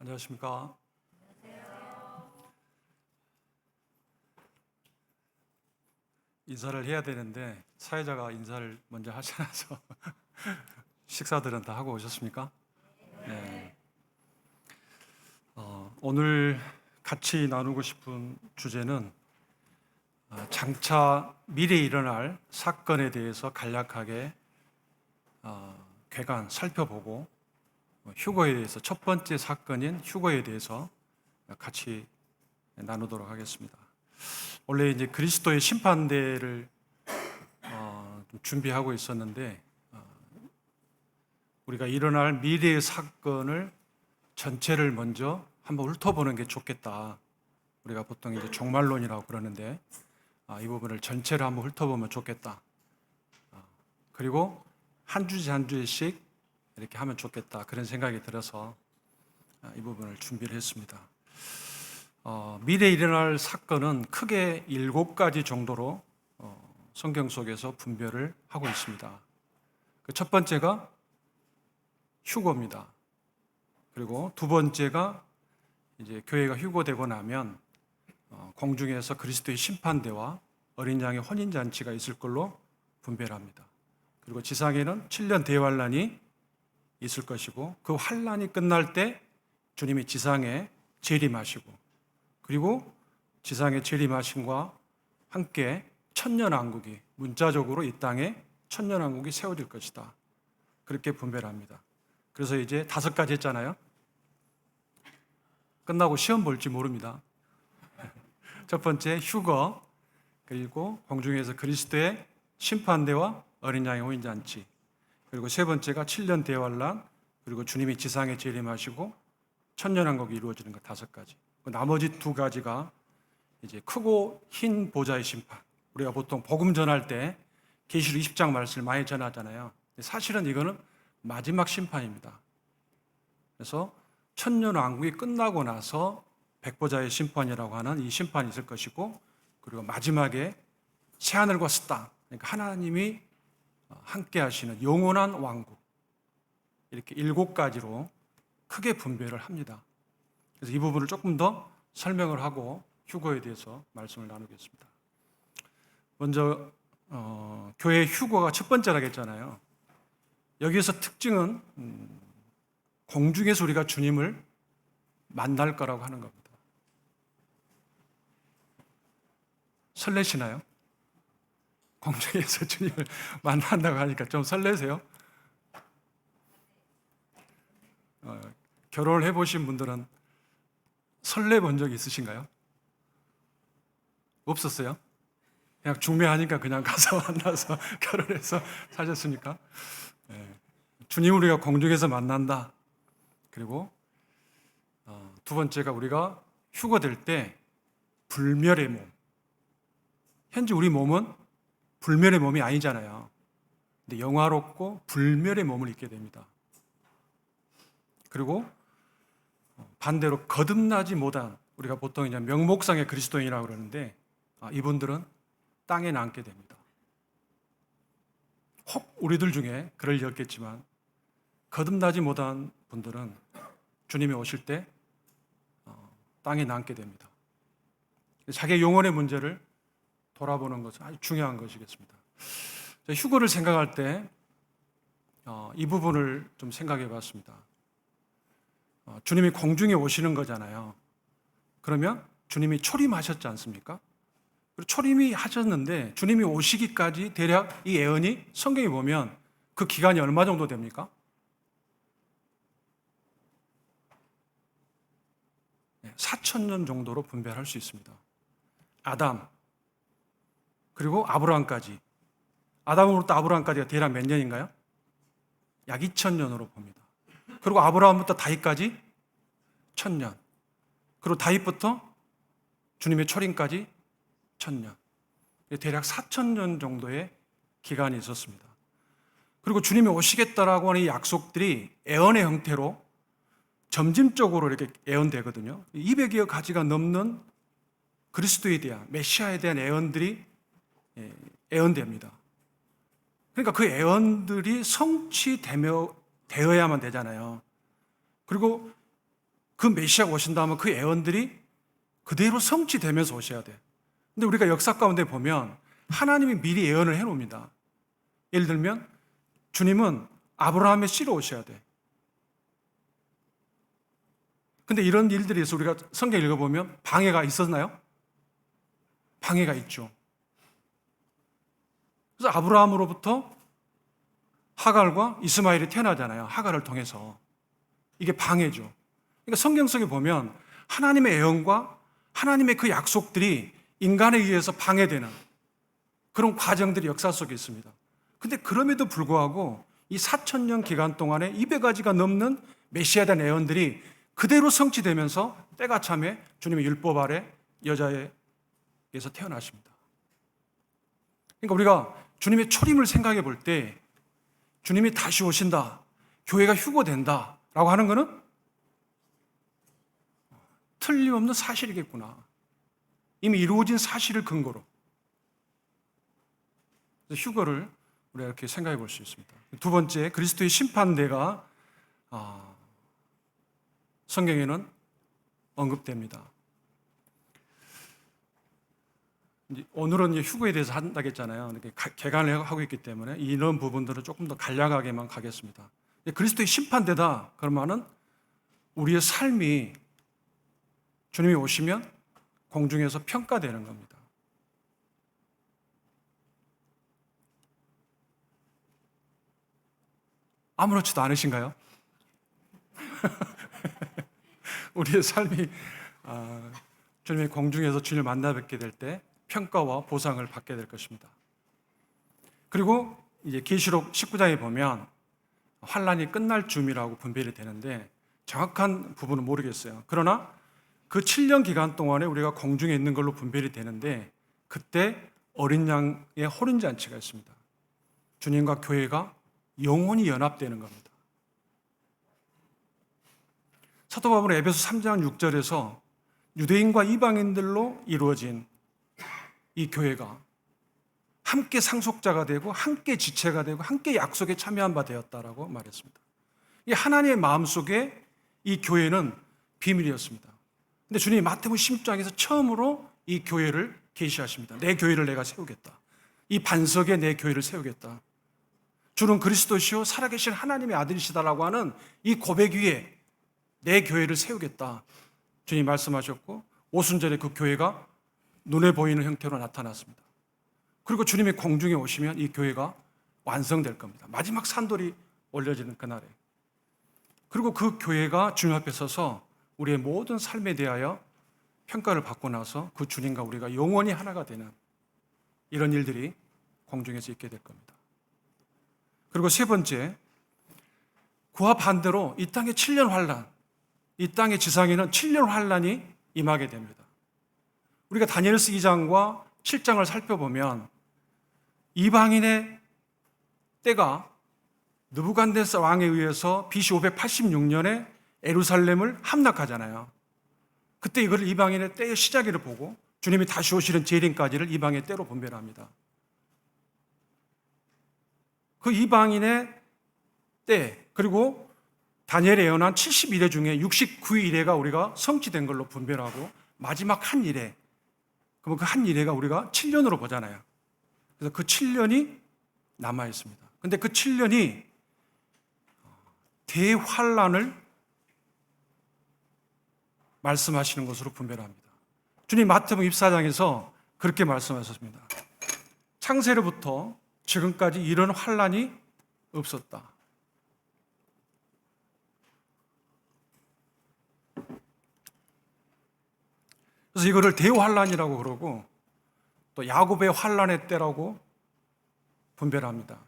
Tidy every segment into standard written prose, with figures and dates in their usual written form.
안녕하십니까? 인사를 해야 되는데 사회자가 인사를 먼저 하셔서 식사들은 다 하고 오셨습니까? 네. 오늘 같이 나누고 싶은 주제는 장차 미래에 일어날 사건에 대해서 간략하게 살펴보고 휴거에 대해서 첫 번째 사건인 휴거에 대해서 같이 나누도록 하겠습니다. 원래 이제 그리스도의 심판대를 준비하고 있었는데 우리가 일어날 미래의 사건을 전체를 먼저 한번 훑어보는 게 좋겠다. 우리가 보통 이제 종말론이라고 그러는데 이 부분을 전체를 한번 훑어보면 좋겠다. 그리고 한 주제 한 주제씩 이렇게 하면 좋겠다. 그런 생각이 들어서 이 부분을 준비를 했습니다. 미래에 일어날 사건은 크게 7가지 정도로 성경 속에서 분별을 하고 있습니다. 그 첫 번째가 휴거입니다. 그리고 두 번째가 이제 교회가 휴거되고 나면 공중에서 그리스도의 심판대와 어린 양의 혼인 잔치가 있을 걸로 분별합니다. 그리고 지상에는 7년 대환란이 있을 것이고 그 환란이 끝날 때 주님이 지상에 재림하시고 그리고 지상의 재림하심과 함께 천년왕국이 문자적으로 이 땅에 천년왕국이 세워질 것이다. 그렇게 분별합니다. 그래서 이제 5가지 했잖아요. 끝나고 시험 볼지 모릅니다. 첫 번째 휴거, 그리고 공중에서 그리스도의 심판대와 어린 양의 혼인잔치, 그리고 세 번째가 7년 대환란, 그리고 주님이 지상에 재림하시고 천년왕국이 이루어지는 것 5가지. 나머지 2가지가 이제 크고 흰 보좌의 심판. 우리가 보통 복음 전할 때 계시록 20장 말씀을 많이 전하잖아요. 사실은 이거는 마지막 심판입니다. 그래서 천년왕국이 끝나고 나서 백보좌의 심판이라고 하는 이 심판이 있을 것이고, 그리고 마지막에 새하늘과 새 땅, 그러니까 하나님이 함께 하시는 영원한 왕국, 이렇게 7가지로 크게 분별을 합니다. 그래서 이 부분을 조금 더 설명을 하고 휴거에 대해서 말씀을 나누겠습니다. 먼저 교회 휴거가 첫 번째라고 했잖아요. 여기에서 특징은 공중에서 우리가 주님을 만날 거라고 하는 겁니다. 설레시나요? 공중에서 주님을 만난다고 하니까 좀 설레세요? 결혼을 해보신 분들은 설레 본 적 있으신가요? 없었어요? 그냥 중매하니까 그냥 가서 만나서 결혼해서 사셨습니까? 주님 우리가 공중에서 만난다. 그리고 두 번째가 우리가 휴거될 때 불멸의 몸. 현재 우리 몸은 불멸의 몸이 아니잖아요. 근데 영화롭고 불멸의 몸을 입게 됩니다. 그리고 반대로 거듭나지 못한, 우리가 보통 이제 명목상의 그리스도인이라고 그러는데 이분들은 땅에 남게 됩니다. 혹 우리들 중에 그럴 리 없겠지만 거듭나지 못한 분들은 주님이 오실 때 땅에 남게 됩니다. 자기의 영혼의 문제를 돌아보는 것은 아주 중요한 것이겠습니다. 휴거를 생각할 때 이 부분을 좀 생각해 봤습니다. 주님이 공중에 오시는 거잖아요. 그러면 주님이 초림하셨지 않습니까? 그리고 초림이 하셨는데 주님이 오시기까지 대략 이 예언이 성경에 보면 그 기간이 얼마 정도 됩니까? 4,000년 정도로 분별할 수 있습니다. 아담, 그리고 아브라함까지. 아담으로부터 아브라함까지가 대략 몇 년인가요? 약 2,000년으로 봅니다. 그리고 아브라함부터 다윗까지 1,000년. 그리고 다윗부터 주님의 초림까지 1,000년. 대략 4,000년 정도의 기간이 있었습니다. 그리고 주님이 오시겠다라고 하는 이 약속들이 예언의 형태로 점진적으로 이렇게 예언되거든요. 200여 가지가 넘는 그리스도에 대한, 메시아에 대한 예언들이 예언됩니다. 그러니까 그 예언들이 성취되어야만 되잖아요. 그리고 그 메시아가 오신다면 그 예언들이 그대로 성취되면서 오셔야 돼. 근데 우리가 역사 가운데 보면 하나님이 미리 예언을 해놓습니다. 예를 들면 주님은 아브라함의 씨로 오셔야 돼. 근데 이런 일들이 있어 우리가 성경 읽어보면 방해가 있었나요? 방해가 있죠. 그래서 아브라함으로부터 하갈과 이스마엘이 태어나잖아요. 하갈을 통해서. 이게 방해죠. 그러니까 성경 속에 보면 하나님의 예언과 하나님의 그 약속들이 인간에 의해서 방해되는 그런 과정들이 역사 속에 있습니다. 근데 그럼에도 불구하고 이 4,000년 기간 동안에 200가지가 넘는 메시아에 대한 예언들이 그대로 성취되면서 때가 참에 주님의 율법 아래 여자에게서 태어나십니다. 그러니까 우리가 주님의 초림을 생각해 볼 때 주님이 다시 오신다, 교회가 휴거된다 라고 하는 것은 틀림없는 사실이겠구나. 이미 이루어진 사실을 근거로 휴거를 우리가 이렇게 생각해 볼 수 있습니다. 두 번째, 그리스도의 심판대가 성경에는 언급됩니다. 오늘은 휴거에 대해서 한다고 했잖아요. 이렇게 개관을 하고 있기 때문에 이런 부분들은 조금 더 간략하게만 가겠습니다. 그리스도의 심판대다 그러면은 우리의 삶이 주님이 오시면 공중에서 평가되는 겁니다. 아무렇지도 않으신가요? 우리의 삶이 주님의 공중에서 주님을 만나 뵙게 될 때 평가와 보상을 받게 될 것입니다. 그리고 이제 계시록 19장에 보면 환란이 끝날 즈음이라고 분별이 되는데 정확한 부분은 모르겠어요. 그러나 그 7년 기간 동안에 우리가 공중에 있는 걸로 분별이 되는데 그때 어린 양의 호린 잔치가 있습니다. 주님과 교회가 영원히 연합되는 겁니다. 사도 바울은 에베소 3장 6절에서 유대인과 이방인들로 이루어진 이 교회가 함께 상속자가 되고 함께 지체가 되고 함께 약속에 참여한 바 되었다라고 말했습니다. 이 하나님의 마음속에 이 교회는 비밀이었습니다. 근데 주님이 마태복음 16장에서 처음으로 이 교회를 계시하십니다. 내 교회를 내가 세우겠다. 이 반석에 내 교회를 세우겠다. 주는 그리스도시요 살아계신 하나님의 아들이시다라고 하는 이 고백 위에 내 교회를 세우겠다. 주님이 말씀하셨고 오순절에 그 교회가 눈에 보이는 형태로 나타났습니다. 그리고 주님이 공중에 오시면 이 교회가 완성될 겁니다. 마지막 산돌이 올려지는 그날에. 그리고 그 교회가 주님 앞에 서서 우리의 모든 삶에 대하여 평가를 받고 나서 그 주님과 우리가 영원히 하나가 되는 이런 일들이 공중에서 있게 될 겁니다. 그리고 세 번째, 그와 반대로 이 땅의 7년 환란, 이 땅의 지상에는 7년 환란이 임하게 됩니다. 우리가 다니엘서 2장과 7장을 살펴보면 이방인의 때가 느부갓네살 왕에 의해서 BC 586년에 예루살렘을 함락하잖아요. 그때 이걸 이방인의 때의 시작이라 보고 주님이 다시 오시는 재림까지를 이방의 때로 분별합니다. 그 이방인의 때 그리고 다니엘이 예언한 72대 중에 69일에가 우리가 성취된 걸로 분별하고 마지막 한 일에 그러면 그 한 일에가 우리가 7년으로 보잖아요. 그래서 그 7년이 남아 있습니다. 근데 그 7년이 대환란을 말씀하시는 것으로 분별합니다. 주님 마태복음 24장에서 그렇게 말씀하셨습니다. 창세로부터 지금까지 이런 환란이 없었다. 그래서 이거를 대환란이라고 그러고 또 야곱의 환란의 때라고 분별합니다.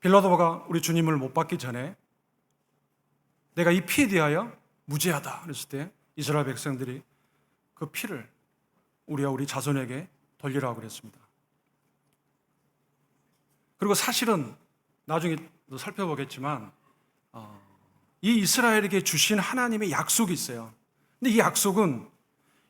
빌라도가 우리 주님을 못 받기 전에 내가 이 피에 대하여 무죄하다 그랬을 때 이스라엘 백성들이 그 피를 우리와 우리 자손에게 돌리라고 그랬습니다. 그리고 사실은 나중에 살펴보겠지만 이 이스라엘에게 주신 하나님의 약속이 있어요. 근데 이 약속은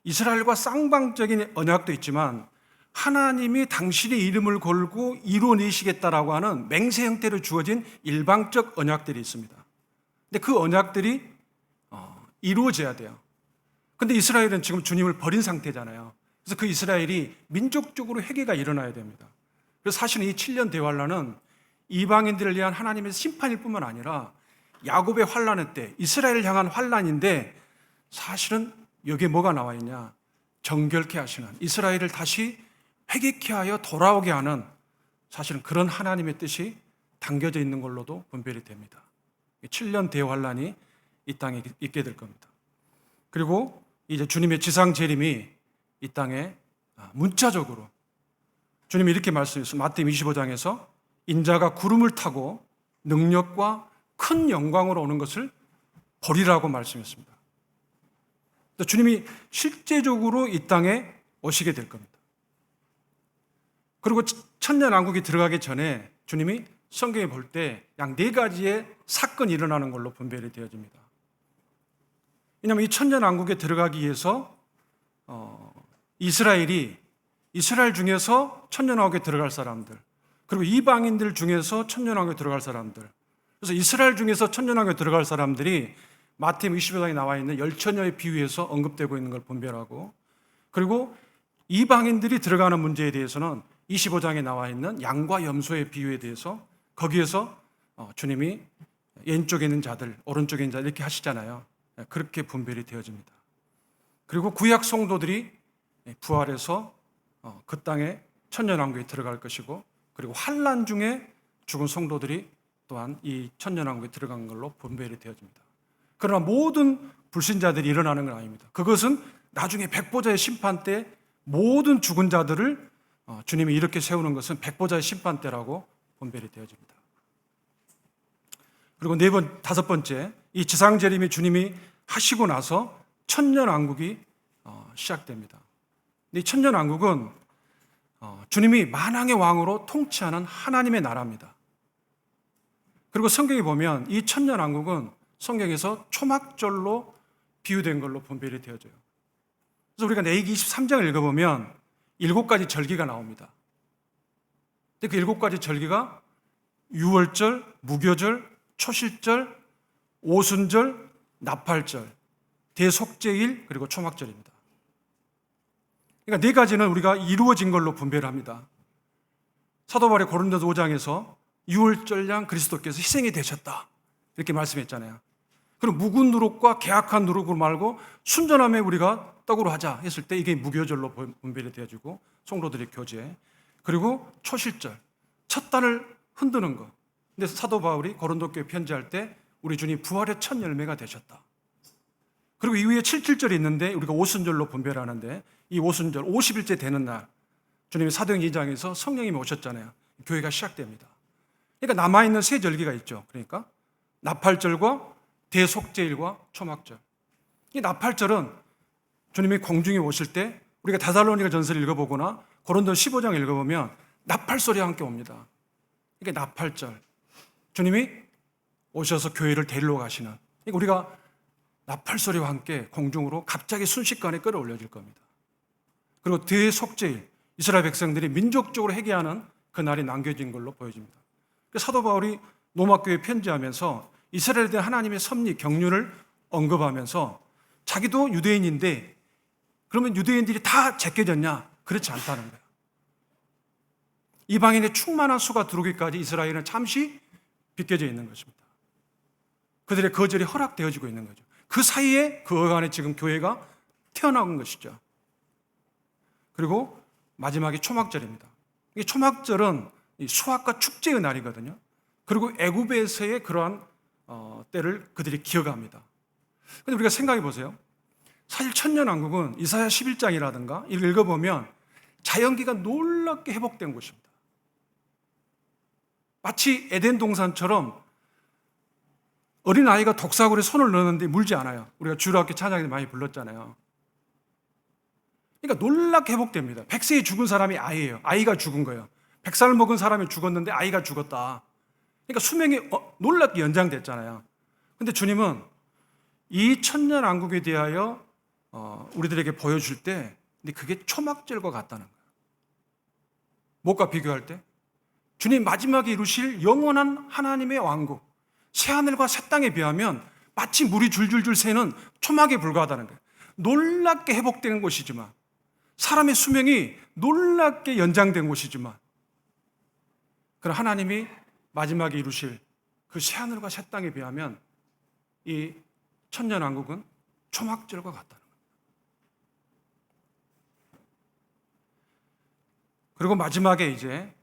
이스라엘과 쌍방적인 언약도 있지만 하나님이 당신의 이름을 걸고 이루어내시겠다라고 하는 맹세 형태로 주어진 일방적 언약들이 있습니다. 근데 그 언약들이 이루어져야 돼요. 근데 이스라엘은 지금 주님을 버린 상태잖아요. 그래서 그 이스라엘이 민족적으로 회개가 일어나야 됩니다. 그래서 사실은 이 7년 대환란은 이방인들을 위한 하나님의 심판일 뿐만 아니라 야곱의 환란의 때 이스라엘을 향한 환란인데, 사실은 여기에 뭐가 나와 있냐? 정결케 하시는, 이스라엘을 다시 회개케 하여 돌아오게 하는, 사실은 그런 하나님의 뜻이 담겨져 있는 걸로도 분별이 됩니다. 7년 대환란이 이 땅에 있게 될 겁니다. 그리고 이제 주님의 지상 재림이 이 땅에 문자적으로 주님이 이렇게 말씀했어요. 마태복음 25장에서 인자가 구름을 타고 능력과 큰 영광으로 오는 것을 보리라고 말씀했습니다. 주님이 실제적으로 이 땅에 오시게 될 겁니다. 그리고 천년왕국이 들어가기 전에 주님이 성경에 볼 때 약 4가지의 사건이 일어나는 걸로 분별이 되어집니다. 왜냐하면 이 천년왕국에 들어가기 위해서 이스라엘 중에서 천년왕국에 들어갈 사람들, 그리고 이방인들 중에서 천년왕국에 들어갈 사람들, 그래서 이스라엘 중에서 천년왕국에 들어갈 사람들이 마태복음 25장에 나와 있는 열처녀의 비유에서 언급되고 있는 걸 분별하고, 그리고 이방인들이 들어가는 문제에 대해서는 25장에 나와 있는 양과 염소의 비유에 대해서 거기에서 주님이 왼쪽에 있는 자들, 오른쪽에 있는 자들 이렇게 하시잖아요. 그렇게 분별이 되어집니다. 그리고 구약 성도들이 부활해서 그 땅에 천년왕국에 들어갈 것이고, 그리고 환난 중에 죽은 성도들이 또한 이 천년왕국에 들어간 걸로 분별이 되어집니다. 그러나 모든 불신자들이 일어나는 건 아닙니다. 그것은 나중에 백보자의 심판 때 모든 죽은 자들을 주님이 이렇게 세우는 것은 백보자의 심판 때라고 분별이 되어집니다. 그리고 다섯 번째, 이 지상재림이 주님이 하시고 나서 천년왕국이 시작됩니다. 이 천년왕국은 주님이 만왕의 왕으로 통치하는 하나님의 나라입니다. 그리고 성경에 보면 이 천년왕국은 성경에서 초막절로 비유된 걸로 분별이 되어져요. 그래서 우리가 레위기 23장을 읽어보면 7가지 절기가 나옵니다. 근데 그 7가지 절기가 유월절, 무교절, 초실절, 오순절, 나팔절, 대속죄일, 그리고 초막절입니다. 그러니까 4가지는 우리가 이루어진 걸로 분별합니다. 사도 바울이 고린도서 5장에서 유월절량 그리스도께서 희생이 되셨다 이렇게 말씀했잖아요. 그럼 묵은 누룩과 계약한 누룩으로 말고 순전함에 우리가 떡으로 하자 했을 때 이게 무교절로 분별이 되어지고 성도들의 교제, 그리고 초실절, 첫 단을 흔드는 것. 근데 사도 바울이 고린도 교회 편지할 때 우리 주님 부활의 첫 열매가 되셨다. 그리고 이후에 77절이 있는데 우리가 오순절로 분별하는데, 이 오순절 50일째 되는 날 주님이 사도행 2장에서 성령님이 오셨잖아요. 교회가 시작됩니다. 그러니까 남아있는 3절기가 있죠. 그러니까 나팔절과 대속죄일과 초막절. 이 나팔절은 주님이 공중에 오실 때 우리가 데살로니가 전서를 읽어보거나 고린도 15장을 읽어보면 나팔소리와 함께 옵니다. 이게 나팔절. 주님이 오셔서 교회를 데리러 가시는. 그러니까 우리가 나팔소리와 함께 공중으로 갑자기 순식간에 끌어올려질 겁니다. 그리고 대속죄일, 이스라엘 백성들이 민족적으로 회개하는 그 날이 남겨진 걸로 보여집니다. 사도 바울이 로마교회에 편지하면서 이스라엘에 대한 하나님의 섭리, 경륜을 언급하면서 자기도 유대인인데 그러면 유대인들이 다 제껴졌냐? 그렇지 않다는 거예요. 이방인의 충만한 수가 들어오기까지 이스라엘은 잠시 빗겨져 있는 것입니다. 그들의 거절이 허락되어지고 있는 거죠. 그 사이에 그 어간에 지금 교회가 태어나온 것이죠. 그리고 마지막이 초막절입니다. 이 초막절은 수확과 축제의 날이거든요. 그리고 애굽에서의 그러한 때를 그들이 기억합니다. 그런데 우리가 생각해 보세요. 사실 천년왕국은 이사야 11장이라든가 이걸 읽어보면 자연기가 놀랍게 회복된 곳입니다. 마치 에덴 동산처럼 어린아이가 독사굴에 손을 넣었는데 물지 않아요. 우리가 주일학교 찬양에서 많이 불렀잖아요. 그러니까 놀랍게 회복됩니다. 100세에 죽은 사람이 아이예요. 아이가 죽은 거예요. 100살 먹은 사람이 죽었는데 아이가 죽었다. 그러니까 수명이 놀랍게 연장됐잖아요. 근데 주님은 이 천년왕국에 대하여 우리들에게 보여줄 때 근데 그게 초막절과 같다는 거예요. 뭐가 비교할 때? 주님 마지막에 이루실 영원한 하나님의 왕국, 새하늘과 새 땅에 비하면 마치 물이 줄줄줄 새는 초막에 불과하다는 거예요. 놀랍게 회복된 곳이지만, 사람의 수명이 놀랍게 연장된 곳이지만, 그런 하나님이 마지막에 이루실 그 새하늘과 새 땅에 비하면 이 천년왕국은 초막절과 같다는 거예요. 그리고 마지막에 이제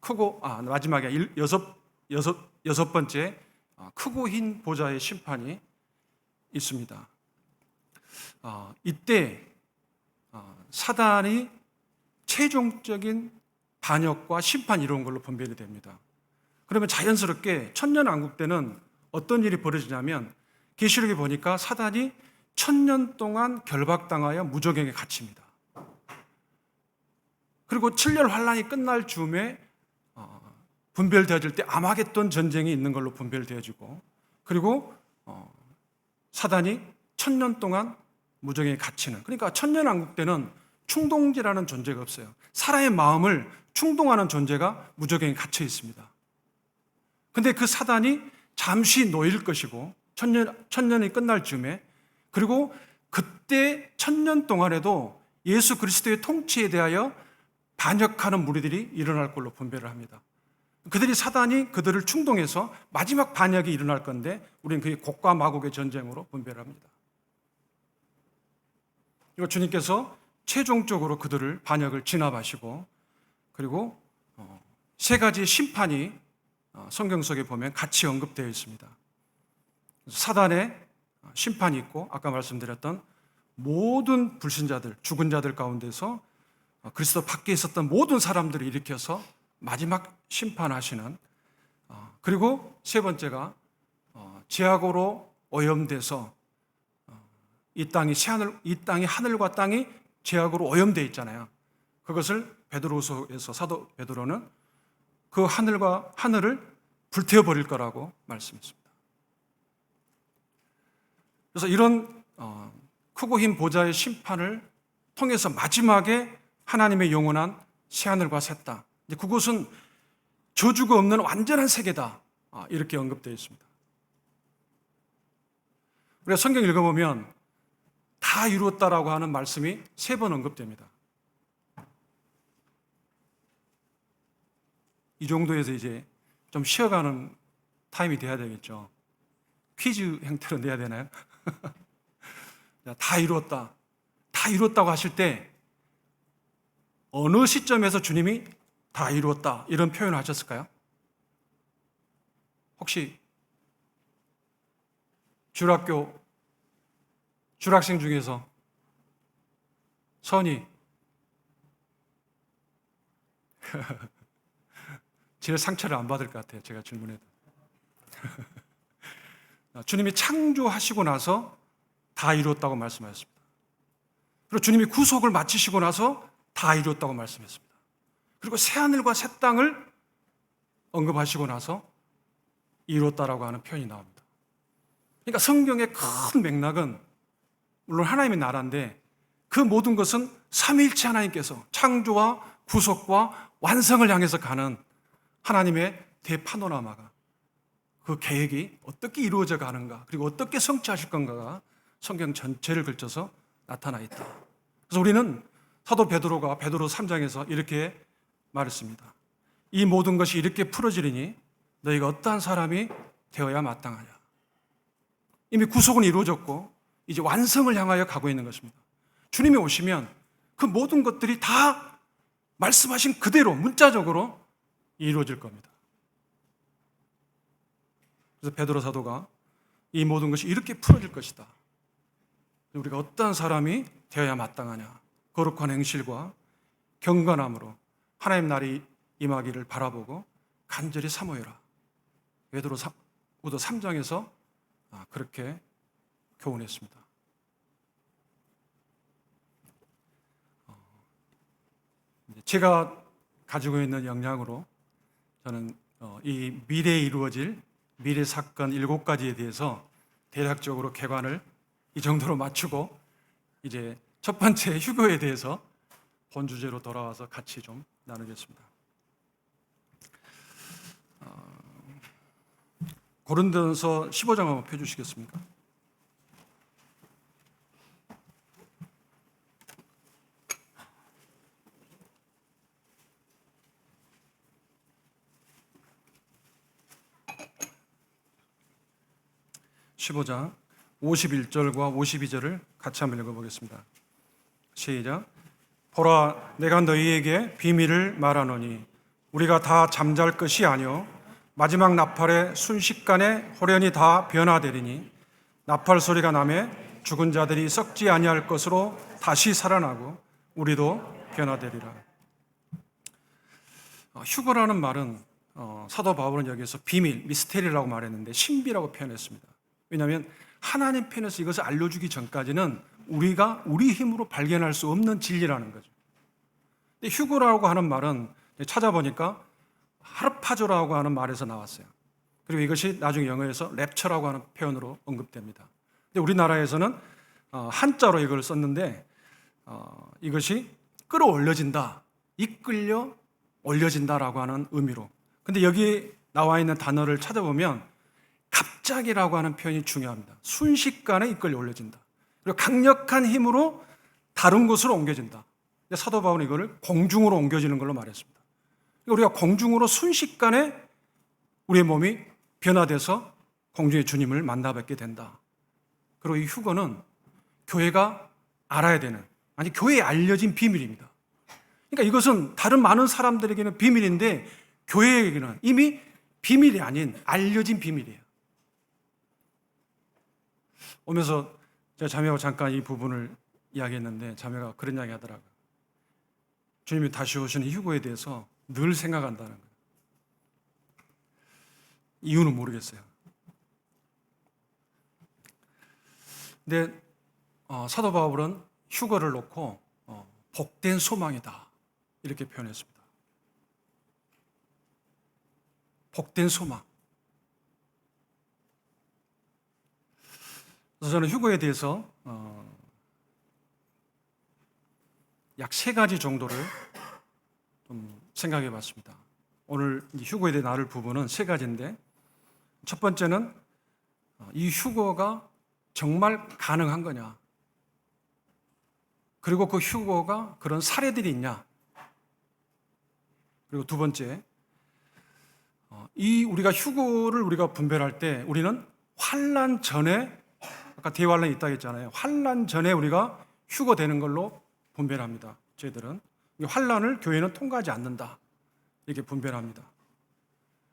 크고 마지막에 여섯 번째 크고 흰 보좌의 심판이 있습니다. 이때 사단이 최종적인 반역과 심판이 이루어진 걸로 분별이 됩니다. 그러면 자연스럽게 천년왕국 때는 어떤 일이 벌어지냐면, 계시록에 보니까 사단이 1000년 동안 결박당하여 무저갱에 갇힙니다. 그리고 7년 환란이 끝날 즈음에 분별되어질 때 아마겟돈 전쟁이 있는 걸로 분별되어지고, 그리고 사단이 1000년 동안 무저갱에 갇히는, 그러니까 천년왕국 때는 충동지라는 존재가 없어요. 사람의 마음을 충동하는 존재가 무저갱에 갇혀 있습니다. 근데 그 사단이 잠시 놓일 것이고, 천년이 끝날 즈음에, 그리고 그때 1000년 동안에도 예수 그리스도의 통치에 대하여 반역하는 무리들이 일어날 걸로 분별을 합니다. 사단이 그들을 충동해서 마지막 반역이 일어날 건데, 우리는 그게 곡과 마곡의 전쟁으로 분별을 합니다. 이거 주님께서 최종적으로 그들을 반역을 진압하시고, 그리고 세 가지 심판이 성경 속에 보면 같이 언급되어 있습니다. 사단의 심판이 있고, 아까 말씀드렸던 모든 불신자들, 죽은 자들 가운데서 그리스도 밖에 있었던 모든 사람들을 일으켜서 마지막 심판하시는, 그리고 세 번째가 죄악으로 오염돼서 이 땅이 하늘과 땅이 죄악으로 오염되어 있잖아요. 그것을 베드로서에서 사도 베드로는 그 하늘을 불태워 버릴 거라고 말씀했습니다. 그래서 이런 크고 흰 보좌의 심판을 통해서 마지막에 하나님의 영원한 새하늘과 새 땅, 그곳은 저주가 없는 완전한 세계다, 이렇게 언급되어 있습니다. 우리가 성경 읽어보면 다 이루었다라고 하는 말씀이 3번 언급됩니다. 이 정도에서 이제 좀 쉬어가는 타임이 돼야 되겠죠. 퀴즈 형태로 내야 되나요? 다 이루었다. 다 이루었다고 하실 때 어느 시점에서 주님이 다 이루었다 이런 표현을 하셨을까요? 혹시 줄학생 중에서 선이 제일 상처를 안 받을 것 같아요. 제가 질문해도. 주님이 창조하시고 나서 다 이루었다고 말씀하셨습니다. 그리고 주님이 구속을 마치시고 나서 다 이루었다고 말씀했습니다. 그리고 새하늘과 새 땅을 언급하시고 나서 이루었다라고 하는 표현이 나옵니다. 그러니까 성경의 큰 맥락은 물론 하나님의 나라인데, 그 모든 것은 삼위일체 하나님께서 창조와 구속과 완성을 향해서 가는 하나님의 대파노라마가, 그 계획이 어떻게 이루어져 가는가, 그리고 어떻게 성취하실 건가가 성경 전체를 걸쳐서 나타나 있다. 그래서 우리는 사도 베드로가 베드로 3장에서 이렇게 말했습니다. 이 모든 것이 이렇게 풀어지리니 너희가 어떠한 사람이 되어야 마땅하냐. 이미 구속은 이루어졌고 이제 완성을 향하여 가고 있는 것입니다. 주님이 오시면 그 모든 것들이 다 말씀하신 그대로 문자적으로 이루어질 겁니다. 그래서 베드로 사도가 이 모든 것이 이렇게 풀어질 것이다. 우리가 어떠한 사람이 되어야 마땅하냐. 거룩한 행실과 경건함으로 하나님 날이 임하기를 바라보고 간절히 사모해라. 베드로 3장에서 그렇게 교훈했습니다. 제가 가지고 있는 역량으로 저는 이 미래에 이루어질 미래 사건 7가지에 대해서 대략적으로 개관을 이 정도로 맞추고, 이제 첫 번째 휴교에 대해서 본 주제로 돌아와서 같이 좀 나누겠습니다. 고린도전서 15장 한번 펴주시겠습니까? (15장) 51절과 52절을 같이 한번 읽어보겠습니다. 시작. 보라, 내가 너희에게 비밀을 말하노니 우리가 다 잠잘 것이 아니요 마지막 나팔의 순식간에 호련히 다 변화되리니 나팔 소리가 나매 죽은 자들이 썩지 아니할 것으로 다시 살아나고 우리도 변화되리라. 휴거라는 말은 사도 바울은 여기서 비밀, 미스테리라고 말했는데 신비라고 표현했습니다. 왜냐하면 하나님 편에서 이것을 알려주기 전까지는 우리가 우리 힘으로 발견할 수 없는 진리라는 거죠. 근데 휴거라고 하는 말은 찾아보니까 하르파조라고 하는 말에서 나왔어요. 그리고 이것이 나중에 영어에서 랩처라고 하는 표현으로 언급됩니다. 근데 우리나라에서는 한자로 이걸 썼는데 이것이 끌어올려진다, 이끌려 올려진다라고 하는 의미로. 근데 여기 나와 있는 단어를 찾아보면 갑자기라고 하는 표현이 중요합니다. 순식간에 이끌려 올려진다. 그리고 강력한 힘으로 다른 곳으로 옮겨진다. 사도 바울은 이거를 공중으로 옮겨지는 걸로 말했습니다. 우리가 공중으로 순식간에 우리의 몸이 변화돼서 공중의 주님을 만나뵙게 된다. 그리고 이 휴거는 교회가 알아야 되는, 아니 교회에 알려진 비밀입니다. 그러니까 이것은 다른 많은 사람들에게는 비밀인데 교회에게는 이미 비밀이 아닌 알려진 비밀이에요. 오면서 제가 자매하고 잠깐 이 부분을 이야기했는데 자매가 그런 이야기 하더라고요. 주님이 다시 오시는 휴거에 대해서 늘 생각한다는 거예요. 이유는 모르겠어요. 근데 사도 바울은 휴거를 놓고 복된 소망이다 이렇게 표현했습니다. 복된 소망. 그래서 저는 휴거에 대해서 약 3가지 정도를 좀 생각해 봤습니다. 오늘 휴거에 대해 나눌 부분은 3가지인데, 첫 번째는 이 휴거가 정말 가능한 거냐, 그리고 그 휴거가 그런 사례들이 있냐, 그리고 두 번째, 우리가 휴거를 우리가 분별할 때 우리는 환난 전에, 아까 대환란이 있다고 했잖아요. 환난 전에 우리가 휴거되는 걸로 분별합니다. 저희들은 환난을 교회는 통과하지 않는다 이렇게 분별합니다.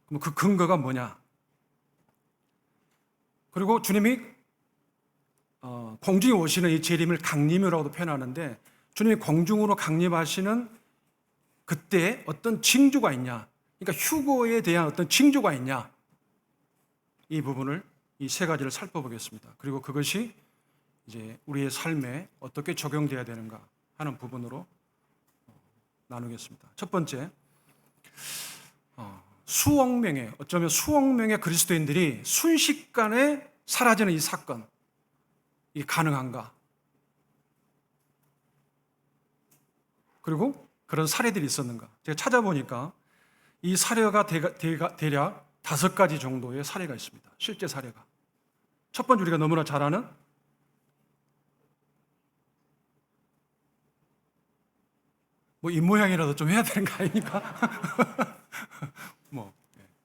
그럼 그 근거가 뭐냐? 그리고 주님이 공중에 오시는 이 재림을 강림이라고도 표현하는데, 주님이 공중으로 강림하시는 그때 어떤 징조가 있냐, 그러니까 휴거에 대한 어떤 징조가 있냐, 이 부분을 이 3가지를 살펴보겠습니다. 그리고 그것이 이제 우리의 삶에 어떻게 적용돼야 되는가 하는 부분으로 나누겠습니다. 첫 번째, 수억 명의, 어쩌면 수억 명의 그리스도인들이 순식간에 사라지는 이 사건, 이게 가능한가? 그리고 그런 사례들이 있었는가? 제가 찾아보니까 이 사례가 대략 5가지 정도의 사례가 있습니다. 실제 사례가. 첫 번째, 우리가 너무나 잘 아는 입모양이라도 좀 해야 되는 거 아닙니까?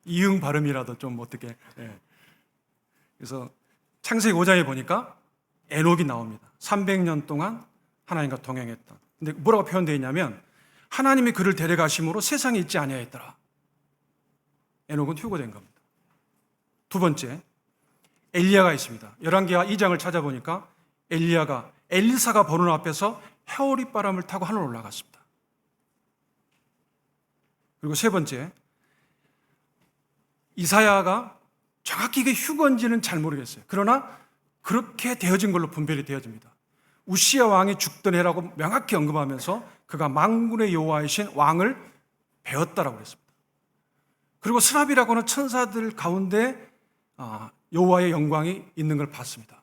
이응 발음이라도 좀 어떻게. 그래서 창세기 5장에 보니까 에녹이 나옵니다. 300년 동안 하나님과 동행했던. 근데 뭐라고 표현되어 있냐면 하나님이 그를 데려가심으로 세상에 있지 아니하였더라. 에녹은 휴거된 겁니다. 두 번째, 엘리야가 있습니다. 열왕기하 2장을 찾아보니까 엘리야가 엘리사가 보는 앞에서 해오리 바람을 타고 하늘로 올라갔습니다. 그리고 세 번째, 이사야가 정확히 이게 휴거인지는 잘 모르겠어요. 그러나 그렇게 되어진 걸로 분별이 되어집니다. 우시야 왕이 죽던 해라고 명확히 언급하면서 그가 만군의 여호와이신 왕을 배웠다라고 했습니다. 그리고 스랍이라고 하는 천사들 가운데 여호와의 영광이 있는 걸 봤습니다.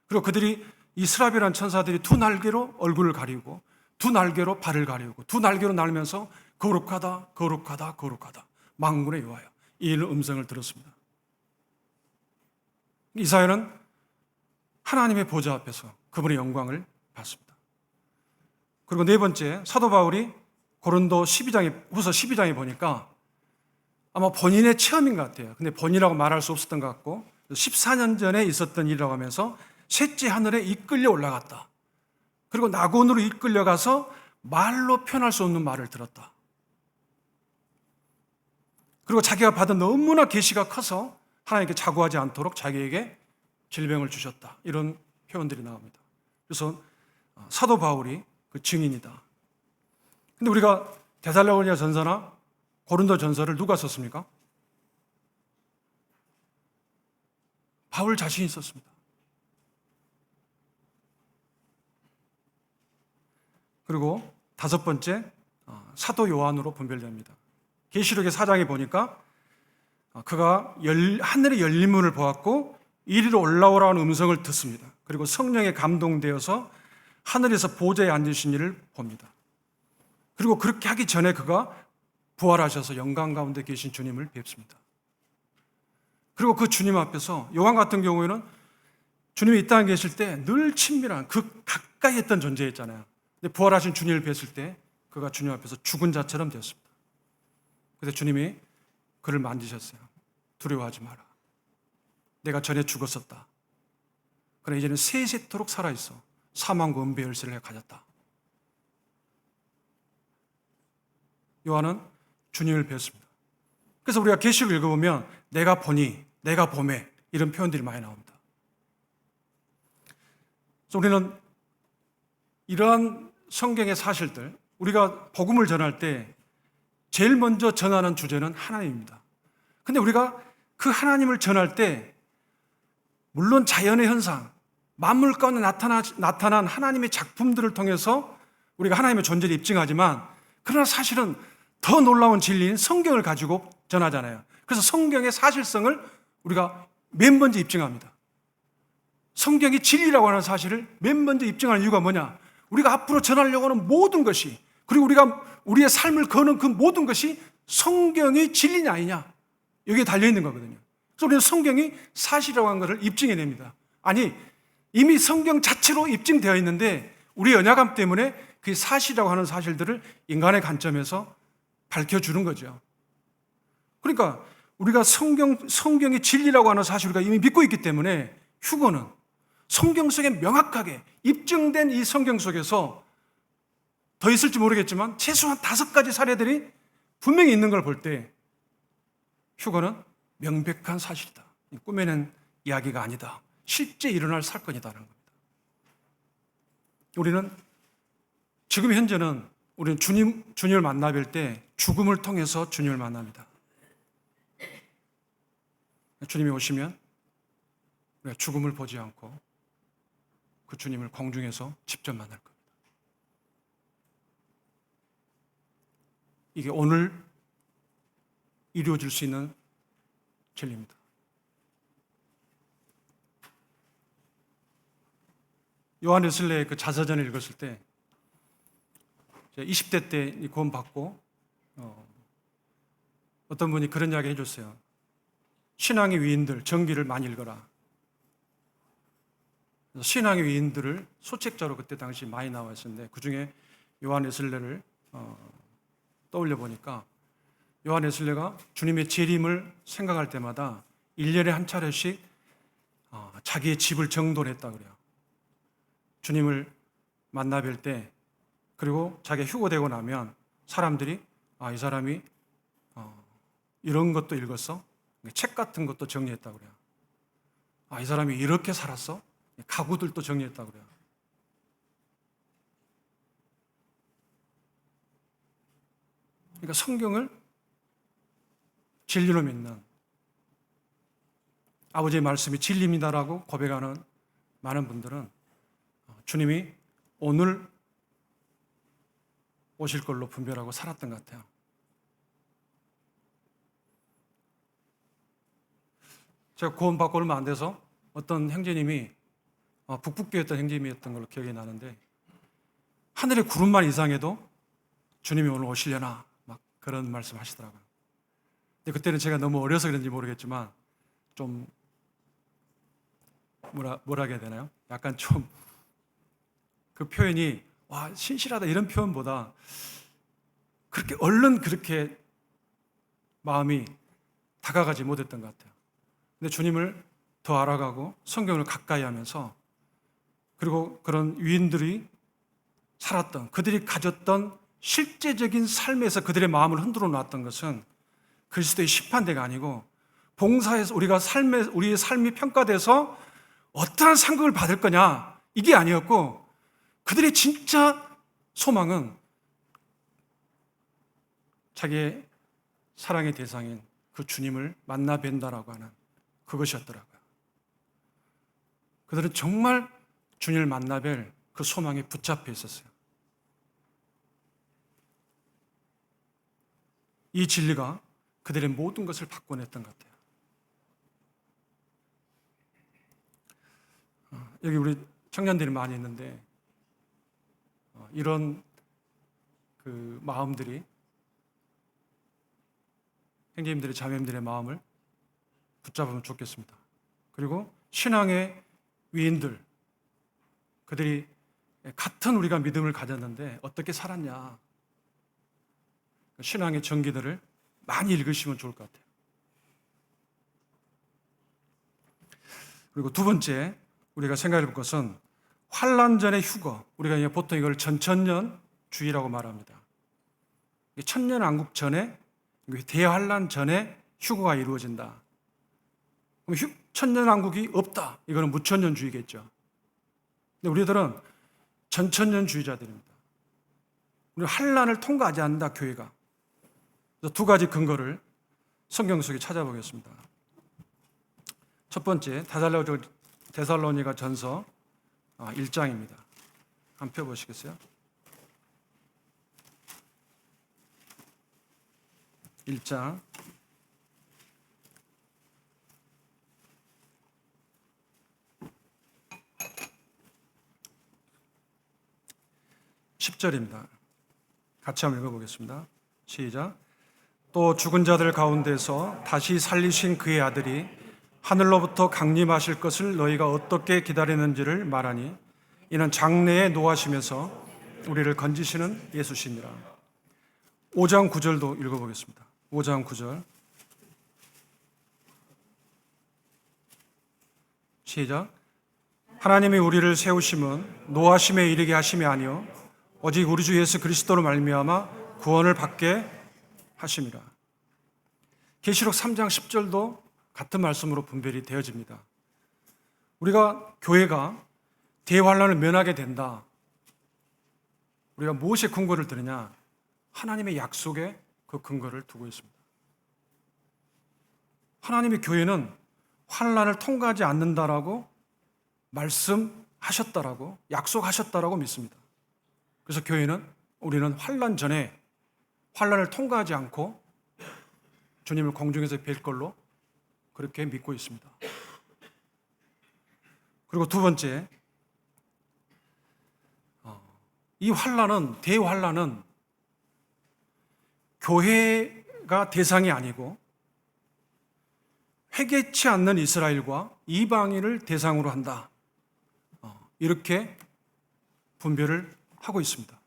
그리고 그들이, 이 스랍이라는 천사들이 두 날개로 얼굴을 가리고 두 날개로 발을 가리고 두 날개로 날면서 거룩하다 거룩하다 거룩하다 만군의 여호와여, 이 음성을 들었습니다. 이사야는 하나님의 보좌 앞에서 그분의 영광을 봤습니다. 그리고 네 번째, 사도 바울이 고린도 12장에, 후서 12장에 보니까 아마 본인의 체험인 것 같아요. 근데 본인이라고 말할 수 없었던 것 같고 14년 전에 있었던 일이라고 하면서 셋째 하늘에 이끌려 올라갔다. 그리고 낙원으로 이끌려가서 말로 표현할 수 없는 말을 들었다. 그리고 자기가 받은 너무나 계시가 커서 하나님께 자고하지 않도록 자기에게 질병을 주셨다. 이런 표현들이 나옵니다. 그래서 사도 바울이 그 증인이다. 근데 우리가 데살로니가 전서나 고린도 전서를 누가 썼습니까? 바울 자신이 썼습니다. 그리고 다섯 번째, 사도 요한으로 분별됩니다. 계시록의 4장에 보니까 그가 하늘의 열린 문을 보았고 이리로 올라오라는 음성을 듣습니다. 그리고 성령에 감동되어서 하늘에서 보좌에 앉으신 이를 봅니다. 그리고 그렇게 하기 전에 그가 부활하셔서 영광 가운데 계신 주님을 뵙습니다. 그리고 그 주님 앞에서 요한 같은 경우에는 주님이 이 땅에 계실 때 늘 친밀한 그 가까이 했던 존재였잖아요. 근데 부활하신 주님을 뵀을 때 그가 주님 앞에서 죽은 자처럼 되었습니다. 그래서 주님이 그를 만지셨어요. 두려워하지 마라. 내가 전에 죽었었다. 그러나 이제는 세세토록 살아있어. 사망과 은배 열쇠를 내가 가졌다. 요한은 주님을 뵀습니다. 그래서 우리가 계시록을 읽어보면 내가 보니, 내가 보매 이런 표현들이 많이 나옵니다. 그래서 우리는 이러한 성경의 사실들, 우리가 복음을 전할 때 제일 먼저 전하는 주제는 하나님입니다. 근데 우리가 그 하나님을 전할 때 물론 자연의 현상, 만물 가운데 나타난 하나님의 작품들을 통해서 우리가 하나님의 존재를 입증하지만 그러나 사실은 더 놀라운 진리인 성경을 가지고 전하잖아요. 그래서 성경의 사실성을 우리가 맨 먼저 입증합니다. 성경이 진리라고 하는 사실을 맨 먼저 입증하는 이유가 뭐냐? 우리가 앞으로 전하려고 하는 모든 것이, 그리고 우리가 우리의 삶을 거는 그 모든 것이 성경이 진리냐 아니냐, 여기에 달려있는 거거든요. 그래서 우리는 성경이 사실이라고 하는 것을 입증해냅니다. 아니, 이미 성경 자체로 입증되어 있는데 우리 연약함 때문에 그 사실이라고 하는 사실들을 인간의 관점에서 밝혀주는 거죠. 그러니까 우리가 성경이 진리라고 하는 사실을 우리가 이미 믿고 있기 때문에 휴거는 성경 속에 명확하게 입증된 이 성경 속에서 더 있을지 모르겠지만 최소한 5가지 사례들이 분명히 있는 걸 볼 때 휴거는 명백한 사실이다. 꾸며낸 이야기가 아니다. 실제 일어날 사건이다라는 겁니다. 우리는 지금 현재는 우리는 주님을 만나 뵐 때 죽음을 통해서 주님을 만납니다. 주님이 오시면 우리가 죽음을 보지 않고 그 주님을 공중에서 직접 만날 겁니다. 이게 오늘 이루어질 수 있는 진리입니다. 요한 웨슬레의 그 자서전을 읽었을 때 20대 때 구원 받고 어떤 분이 그런 이야기 해줬어요. 신앙의 위인들 전기를 많이 읽어라. 신앙의 위인들을 소책자로 그때 당시 많이 나와 있었는데 그 중에 요한 웨슬레를 떠올려 보니까 요한 웨슬레가 주님의 재림을 생각할 때마다 1년에 한 차례씩 자기의 집을 정돈했다 그래요. 주님을 만나 뵐 때 그리고 자기가 휴거되고 나면 사람들이 이 사람이 이런 것도 읽었어? 책 같은 것도 정리했다 그래요. 이 사람이 이렇게 살았어? 가구들도 정리했다 그래요. 그러니까 성경을 진리로 믿는, 아버지의 말씀이 진리입니다라고 고백하는 많은 분들은 주님이 오늘 오실 걸로 분별하고 살았던 것 같아요. 제가 구원받고 얼마 안 돼서 어떤 형제님이 북북교였던 형제님이었던 걸로 기억이 나는데 하늘에 구름만 이상해도 주님이 오늘 오시려나 막 그런 말씀 하시더라고요. 근데 그때는 제가 너무 어려서 그런지 모르겠지만 좀 뭐라 해야 되나요? 약간 좀 그 표현이 와 신실하다 이런 표현보다 그렇게 얼른 그렇게 마음이 다가가지 못했던 것 같아요. 근데 주님을 더 알아가고 성경을 가까이 하면서 그리고 그런 위인들이 살았던 그들이 가졌던 실제적인 삶에서 그들의 마음을 흔들어 놨던 것은 그리스도의 심판대가 아니고 봉사에서 우리의 삶이 평가돼서 어떠한 상급을 받을 거냐 이게 아니었고 그들의 진짜 소망은 자기의 사랑의 대상인 그 주님을 만나 뵌다라고 하는 그것이었더라고요. 그들은 정말 주님을 만나 뵐 그 소망에 붙잡혀 있었어요. 이 진리가 그들의 모든 것을 바꿔냈던 것 같아요. 여기 우리 청년들이 많이 있는데 이런 그 마음들이 형제님들의 자매님들의 마음을 붙잡으면 좋겠습니다. 그리고 신앙의 위인들 그들이 같은 우리가 믿음을 가졌는데 어떻게 살았냐 신앙의 전기들을 많이 읽으시면 좋을 것 같아요. 그리고 두 번째 우리가 생각해 볼 것은 환난 전의 휴거. 우리가 보통 이걸 전천년주의라고 말합니다. 천년왕국 전에 대환란 전에 휴거가 이루어진다. 그럼 천년왕국이 없다. 이거는 무천년주의겠죠. 근데 우리들은 전천년주의자들입니다. 우리 환란을 통과하지 않는다 교회가. 그래서 두 가지 근거를 성경 속에 찾아보겠습니다. 첫 번째 데살로니가 전서 1장입니다. 한번 펴보시겠어요? 1장 10절입니다. 같이 한번 읽어보겠습니다. 시작. 또 죽은 자들 가운데서 다시 살리신 그의 아들이 하늘로부터 강림하실 것을 너희가 어떻게 기다리는지를 말하니 이는 장래에 노하시면서 우리를 건지시는 예수시니라. 5장 9절도 읽어보겠습니다. 5장 9절 시작. 하나님이 우리를 세우심은 노하심에 이르게 하심이 아니요 오직 우리 주 예수 그리스도로 말미암아 구원을 받게 하심이라. 계시록 3장 10절도 같은 말씀으로 분별이 되어집니다. 우리가 교회가 대환란을 면하게 된다. 우리가 무엇에 근거를 드느냐? 하나님의 약속에 그 근거를 두고 있습니다. 하나님의 교회는 환란을 통과하지 않는다라고 말씀하셨다라고 약속하셨다라고 믿습니다. 그래서 우리는 환란 전에 환란을 통과하지 않고 주님을 공중에서 뵐 걸로 그렇게 믿고 있습니다. 그리고 두 번째, 이 대환란은 교회가 대상이 아니고 회개치 않는 이스라엘과 이방인을 대상으로 한다. 이렇게 분별을 하고 있습니다.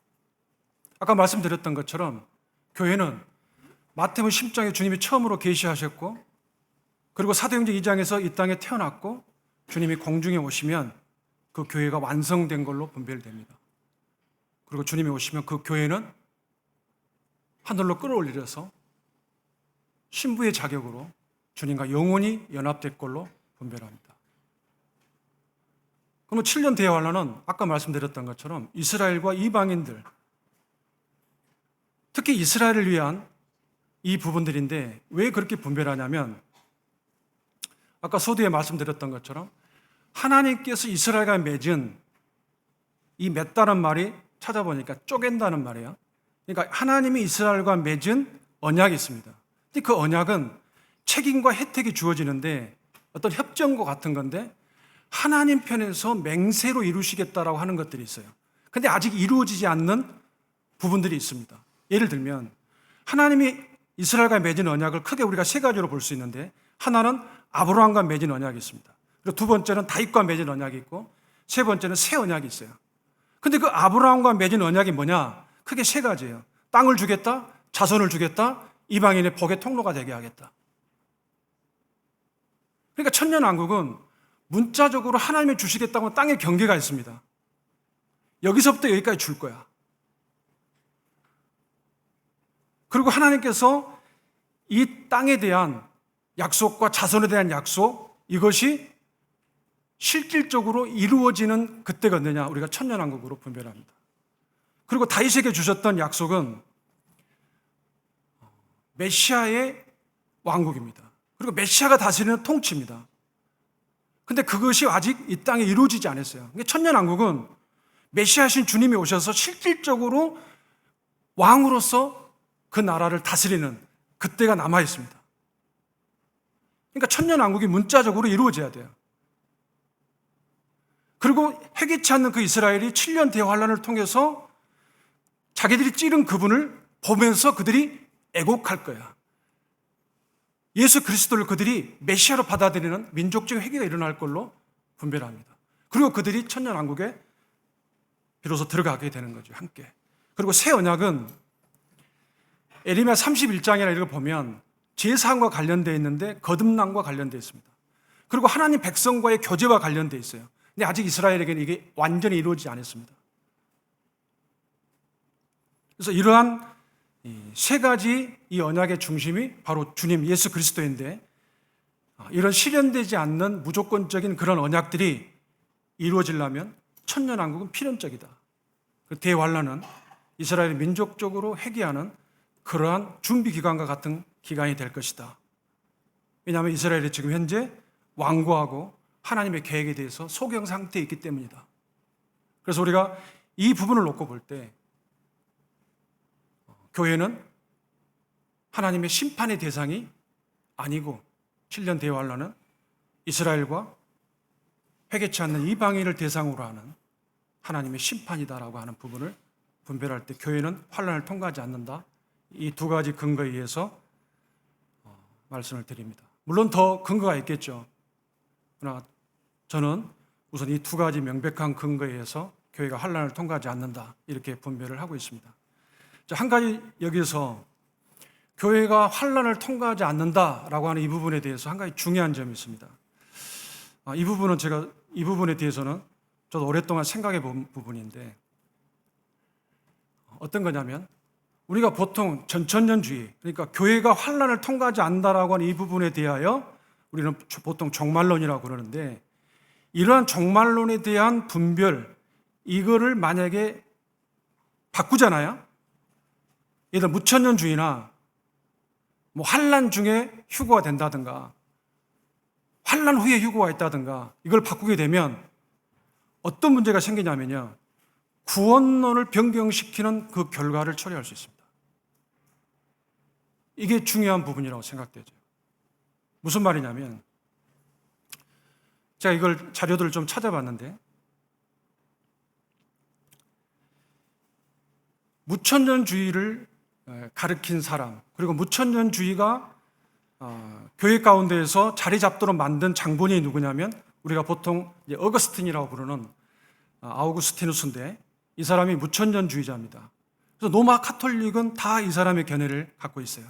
아까 말씀드렸던 것처럼 교회는 마태복음 10장에 주님이 처음으로 계시하셨고 그리고 사도행전 2장에서 이 땅에 태어났고 주님이 공중에 오시면 그 교회가 완성된 걸로 분별됩니다. 그리고 주님이 오시면 그 교회는 하늘로 끌어올려서 신부의 자격으로 주님과 영원히 연합될 걸로 분별합니다. 그럼 7년 대환란은 아까 말씀드렸던 것처럼 이스라엘과 이방인들, 특히 이스라엘을 위한 이 부분들인데 왜 그렇게 분별하냐면 아까 서두에 말씀드렸던 것처럼 하나님께서 이스라엘과 맺은 이 맺다는 말이 찾아보니까 쪼갠다는 말이에요. 그러니까 하나님이 이스라엘과 맺은 언약이 있습니다. 그 언약은 책임과 혜택이 주어지는데 어떤 협정과 같은 건데 하나님 편에서 맹세로 이루시겠다라고 하는 것들이 있어요. 근데 아직 이루어지지 않는 부분들이 있습니다. 예를 들면 하나님이 이스라엘과 맺은 언약을 크게 우리가 세 가지로 볼 수 있는데 하나는 아브라함과 맺은 언약이 있습니다. 그리고 두 번째는 다윗과 맺은 언약이 있고 세 번째는 새 언약이 있어요. 근데 그 아브라함과 맺은 언약이 뭐냐? 크게 세 가지예요. 땅을 주겠다, 자손을 주겠다, 이방인의 복의 통로가 되게 하겠다. 그러니까 천년왕국은 문자적으로 하나님이 주시겠다고 땅에 경계가 있습니다. 여기서부터 여기까지 줄 거야. 그리고 하나님께서 이 땅에 대한 약속과 자손에 대한 약속, 이것이 실질적으로 이루어지는 그때가 언제냐? 우리가 천년왕국으로 분별합니다. 그리고 다윗에게 주셨던 약속은 메시아의 왕국입니다. 그리고 메시아가 다스리는 통치입니다. 근데 그것이 아직 이 땅에 이루어지지 않았어요. 그러니까 천년왕국은 메시아신 주님이 오셔서 실질적으로 왕으로서 그 나라를 다스리는 그때가 남아 있습니다. 그러니까 천년왕국이 문자적으로 이루어져야 돼요. 그리고 회개치 않는 그 이스라엘이 7년 대환란을 통해서 자기들이 찌른 그분을 보면서 그들이 애곡할 거야. 예수 그리스도를 그들이 메시아로 받아들이는 민족적 회개가 일어날 걸로 분별합니다. 그리고 그들이 천년왕국에 비로소 들어가게 되는 거죠. 함께. 그리고 새 언약은 에레미야 31장이나 이런 거 보면 제사함과 관련되어 있는데 거듭남과 관련되어 있습니다. 그리고 하나님 백성과의 교제와 관련되어 있어요. 근데 아직 이스라엘에게는 이게 완전히 이루어지지 않았습니다. 그래서 이러한 세 가지 이 언약의 중심이 바로 주님 예수 그리스도인데, 이런 실현되지 않는 무조건적인 그런 언약들이 이루어지려면 천년왕국은 필연적이다. 대환란은 이스라엘이 민족적으로 회개하는 그러한 준비 기간과 같은 기간이 될 것이다. 왜냐하면 이스라엘이 지금 현재 완고하고 하나님의 계획에 대해서 소경 상태에 있기 때문이다. 그래서 우리가 이 부분을 놓고 볼 때 교회는 하나님의 심판의 대상이 아니고 7년 대환란은 이스라엘과 회개치 않는 이방인을 대상으로 하는 하나님의 심판이다라고 하는 부분을 분별할 때 교회는 환란을 통과하지 않는다. 이 두 가지 근거에 의해서 말씀을 드립니다. 물론 더 근거가 있겠죠. 그러나 저는 우선 이 두 가지 명백한 근거에 의해서 교회가 환란을 통과하지 않는다. 이렇게 분별을 하고 있습니다. 한 가지 여기서 교회가 환란을 통과하지 않는다라고 하는 이 부분에 대해서 한 가지 중요한 점이 있습니다. 이 부분에 대해서는 저도 오랫동안 생각해 본 부분인데 어떤 거냐면 우리가 보통 전천년주의, 그러니까 교회가 환란을 통과하지 않는다라고 하는 이 부분에 대하여 우리는 보통 종말론이라고 그러는데, 이러한 종말론에 대한 분별, 이거를 만약에 바꾸잖아요. 예를 들어 무천년주의나 환란 중에 휴거가 된다든가 환란 후에 휴거가 있다든가 이걸 바꾸게 되면 어떤 문제가 생기냐면요, 구원론을 변경시키는 그 결과를 초래할 수 있습니다. 이게 중요한 부분이라고 생각되죠. 무슨 말이냐면 제가 이걸 자료들을 좀 찾아봤는데 무천년주의를 가르친 사람, 그리고 무천년주의가 교회 가운데에서 자리 잡도록 만든 장본인이 누구냐면 우리가 보통 어거스틴이라고 부르는 아우구스티누스인데, 이 사람이 무천년주의자입니다. 그래서 로마 카톨릭은 다 이 사람의 견해를 갖고 있어요.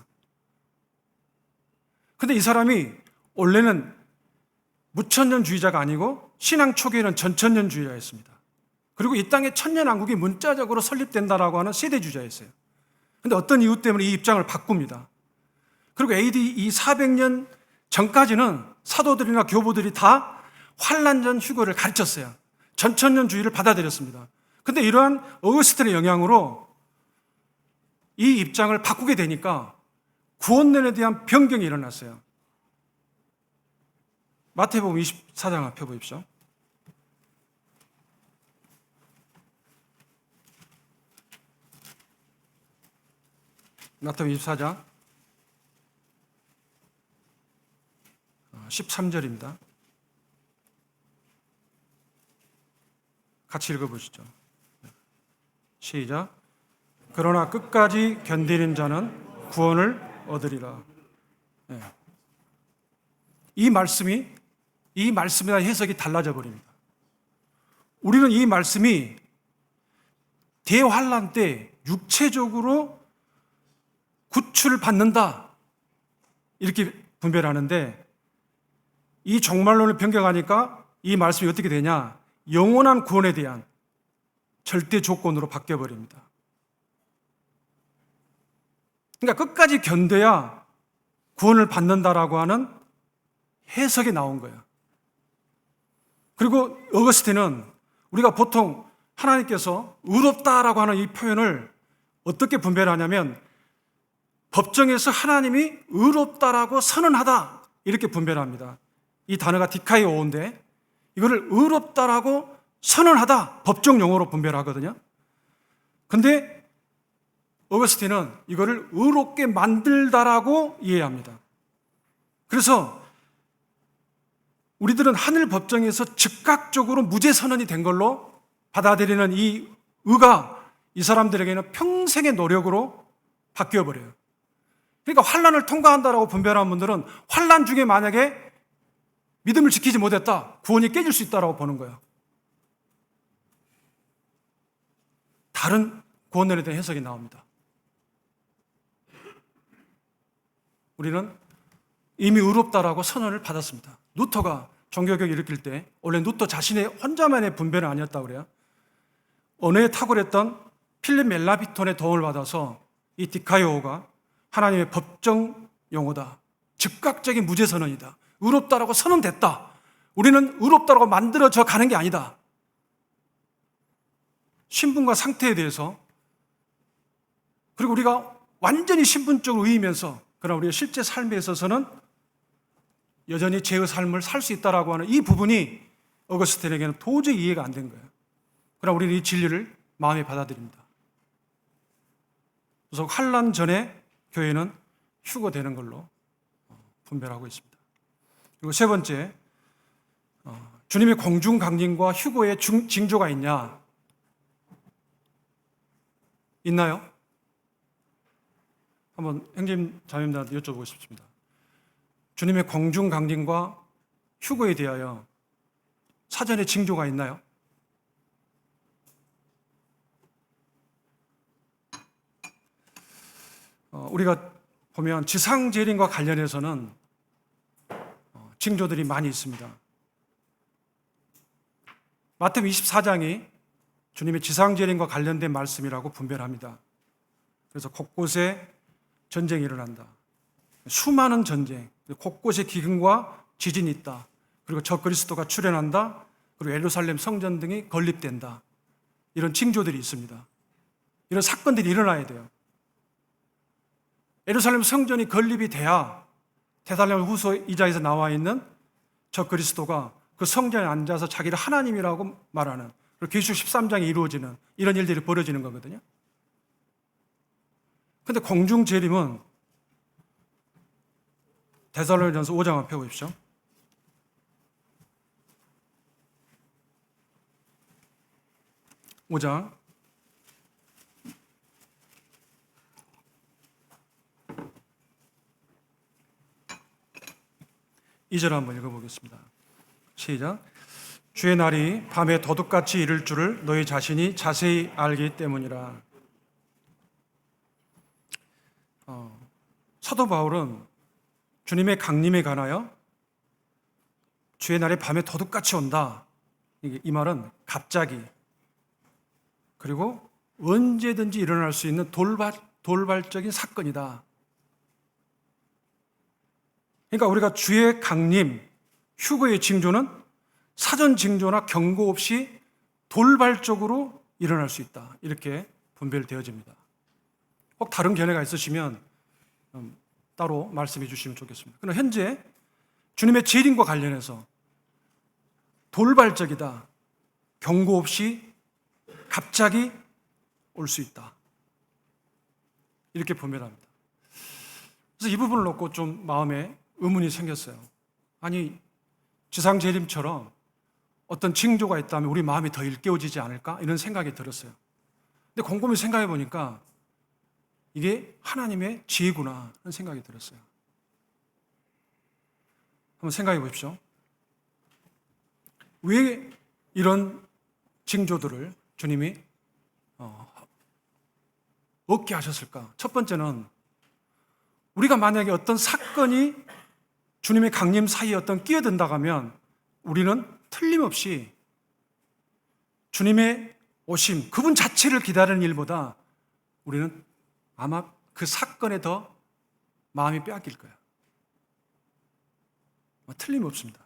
근데 이 사람이 원래는 무천년주의자가 아니고 신앙 초기에는 전천년주의자였습니다. 그리고 이 땅에 천년왕국이 문자적으로 설립된다라고 하는 세대주의자였어요. 근데 어떤 이유 때문에 이 입장을 바꿉니다. 그리고 AD 이 400년 전까지는 사도들이나 교부들이 다 환란전 휴거를 가르쳤어요. 전천년주의를 받아들였습니다. 근데 이러한 어거스틴의 영향으로 이 입장을 바꾸게 되니까 구원론에 대한 변경이 일어났어요. 마태복음 24장 앞에 보십시오. 마태복음 24장 13절입니다. 같이 읽어보시죠. 시작. 그러나 끝까지 견디는 자는 구원을 얻으리라. 이 말씀이 이 말씀에 대한 해석이 달라져 버립니다. 우리는 이 말씀이 대환란 때 육체적으로 구출을 받는다 이렇게 분별하는데, 이 종말론을 변경하니까 이 말씀이 어떻게 되냐? 영원한 구원에 대한 절대 조건으로 바뀌어 버립니다. 그러니까 끝까지 견뎌야 구원을 받는다라고 하는 해석이 나온 거예요. 그리고 어거스틴은 우리가 보통 하나님께서 의롭다라고 하는 이 표현을 어떻게 분별하냐면, 법정에서 하나님이 의롭다라고 선언하다 이렇게 분별합니다. 이 단어가 디카이오인데, 이거를 의롭다라고 선언하다, 법정 용어로 분별하거든요. 근데 어거스틴은 이거를 의롭게 만들다라고 이해합니다. 그래서 우리들은 하늘 법정에서 즉각적으로 무죄 선언이 된 걸로 받아들이는 이 의가 이 사람들에게는 평생의 노력으로 바뀌어 버려요. 그러니까 환난을 통과한다라고 분별한 분들은 환난 중에 만약에 믿음을 지키지 못했다, 구원이 깨질 수 있다라고 보는 거예요. 다른 구원론에 대한 해석이 나옵니다. 우리는 이미 의롭다라고 선언을 받았습니다. 루터가 종교개혁을 일으킬 때 원래 루터 자신의 혼자만의 분별은 아니었다고 그래요. 언어에 탁월했던 필립 멜라비톤의 도움을 받아서 이 디카이오가 하나님의 법정 용어다, 즉각적인 무죄 선언이다, 의롭다라고 선언됐다, 우리는 의롭다라고 만들어져 가는 게 아니다, 신분과 상태에 대해서, 그리고 우리가 완전히 신분적으로 의이면서 그러나 우리의 실제 삶에 있어서는 여전히 죄의 삶을 살 수 있다라고 하는 이 부분이 어거스틴에게는 도저히 이해가 안 된 거예요. 그러나 우리는 이 진리를 마음에 받아들입니다. 그래서 환난 전에 교회는 휴거되는 걸로 분별하고 있습니다. 그리고 세 번째, 주님의 공중 강림과 휴거의 징조가 있냐? 있나요? 한번 형님 자매님들한테 여쭤보고 싶습니다. 주님의 공중 강림과 휴거에 대하여 사전에 징조가 있나요? 우리가 보면 지상 재림과 관련해서는 징조들이 많이 있습니다. 마태복음 24장이 주님의 지상 재림과 관련된 말씀이라고 분별합니다. 그래서 곳곳에 전쟁이 일어난다. 수많은 전쟁, 곳곳에 기근과 지진이 있다. 그리고 적그리스도가 출현한다. 그리고 예루살렘 성전 등이 건립된다. 이런 징조들이 있습니다. 이런 사건들이 일어나야 돼요. 예루살렘 성전이 건립이 돼야 데살로니가 후서 2장에서 나와 있는 적그리스도가 그 성전에 앉아서 자기를 하나님이라고 말하는, 그리고 계시록 13장에 이루어지는 이런 일들이 벌어지는 거거든요. 그런데 공중 재림은 데살로니가전서 5장 한번 펴보십시오. (5장) 2절 한번 읽어보겠습니다. 시작. 주의 날이 밤에 도둑같이 이를 줄을 너희 자신이 자세히 알기 때문이라. 사도 바울은 주님의 강림에 관하여 주의 날이 밤에 도둑같이 온다, 이 말은 갑자기, 그리고 언제든지 일어날 수 있는 돌발적인 사건이다. 그러니까 우리가 주의 강림, 휴거의 징조는 사전 징조나 경고 없이 돌발적으로 일어날 수 있다, 이렇게 분별되어집니다. 혹 다른 견해가 있으시면 따로 말씀해 주시면 좋겠습니다. 그러나 현재 주님의 재림과 관련해서 돌발적이다, 경고 없이 갑자기 올 수 있다, 이렇게 분별합니다. 그래서 이 부분을 놓고 좀 마음에 의문이 생겼어요. 아니, 지상 재림처럼 어떤 징조가 있다면 우리 마음이 더 일깨워지지 않을까? 이런 생각이 들었어요. 근데 곰곰이 생각해 보니까 이게 하나님의 지혜구나 하는 생각이 들었어요. 한번 생각해 보십시오. 왜 이런 징조들을 주님이 얻게 하셨을까? 첫 번째는 우리가 만약에 어떤 사건이 주님의 강림 사이에 어떤 끼어든다고 하면 우리는 틀림없이 주님의 오심, 그분 자체를 기다리는 일보다 우리는 아마 그 사건에 더 마음이 빼앗길 거야. 틀림없습니다.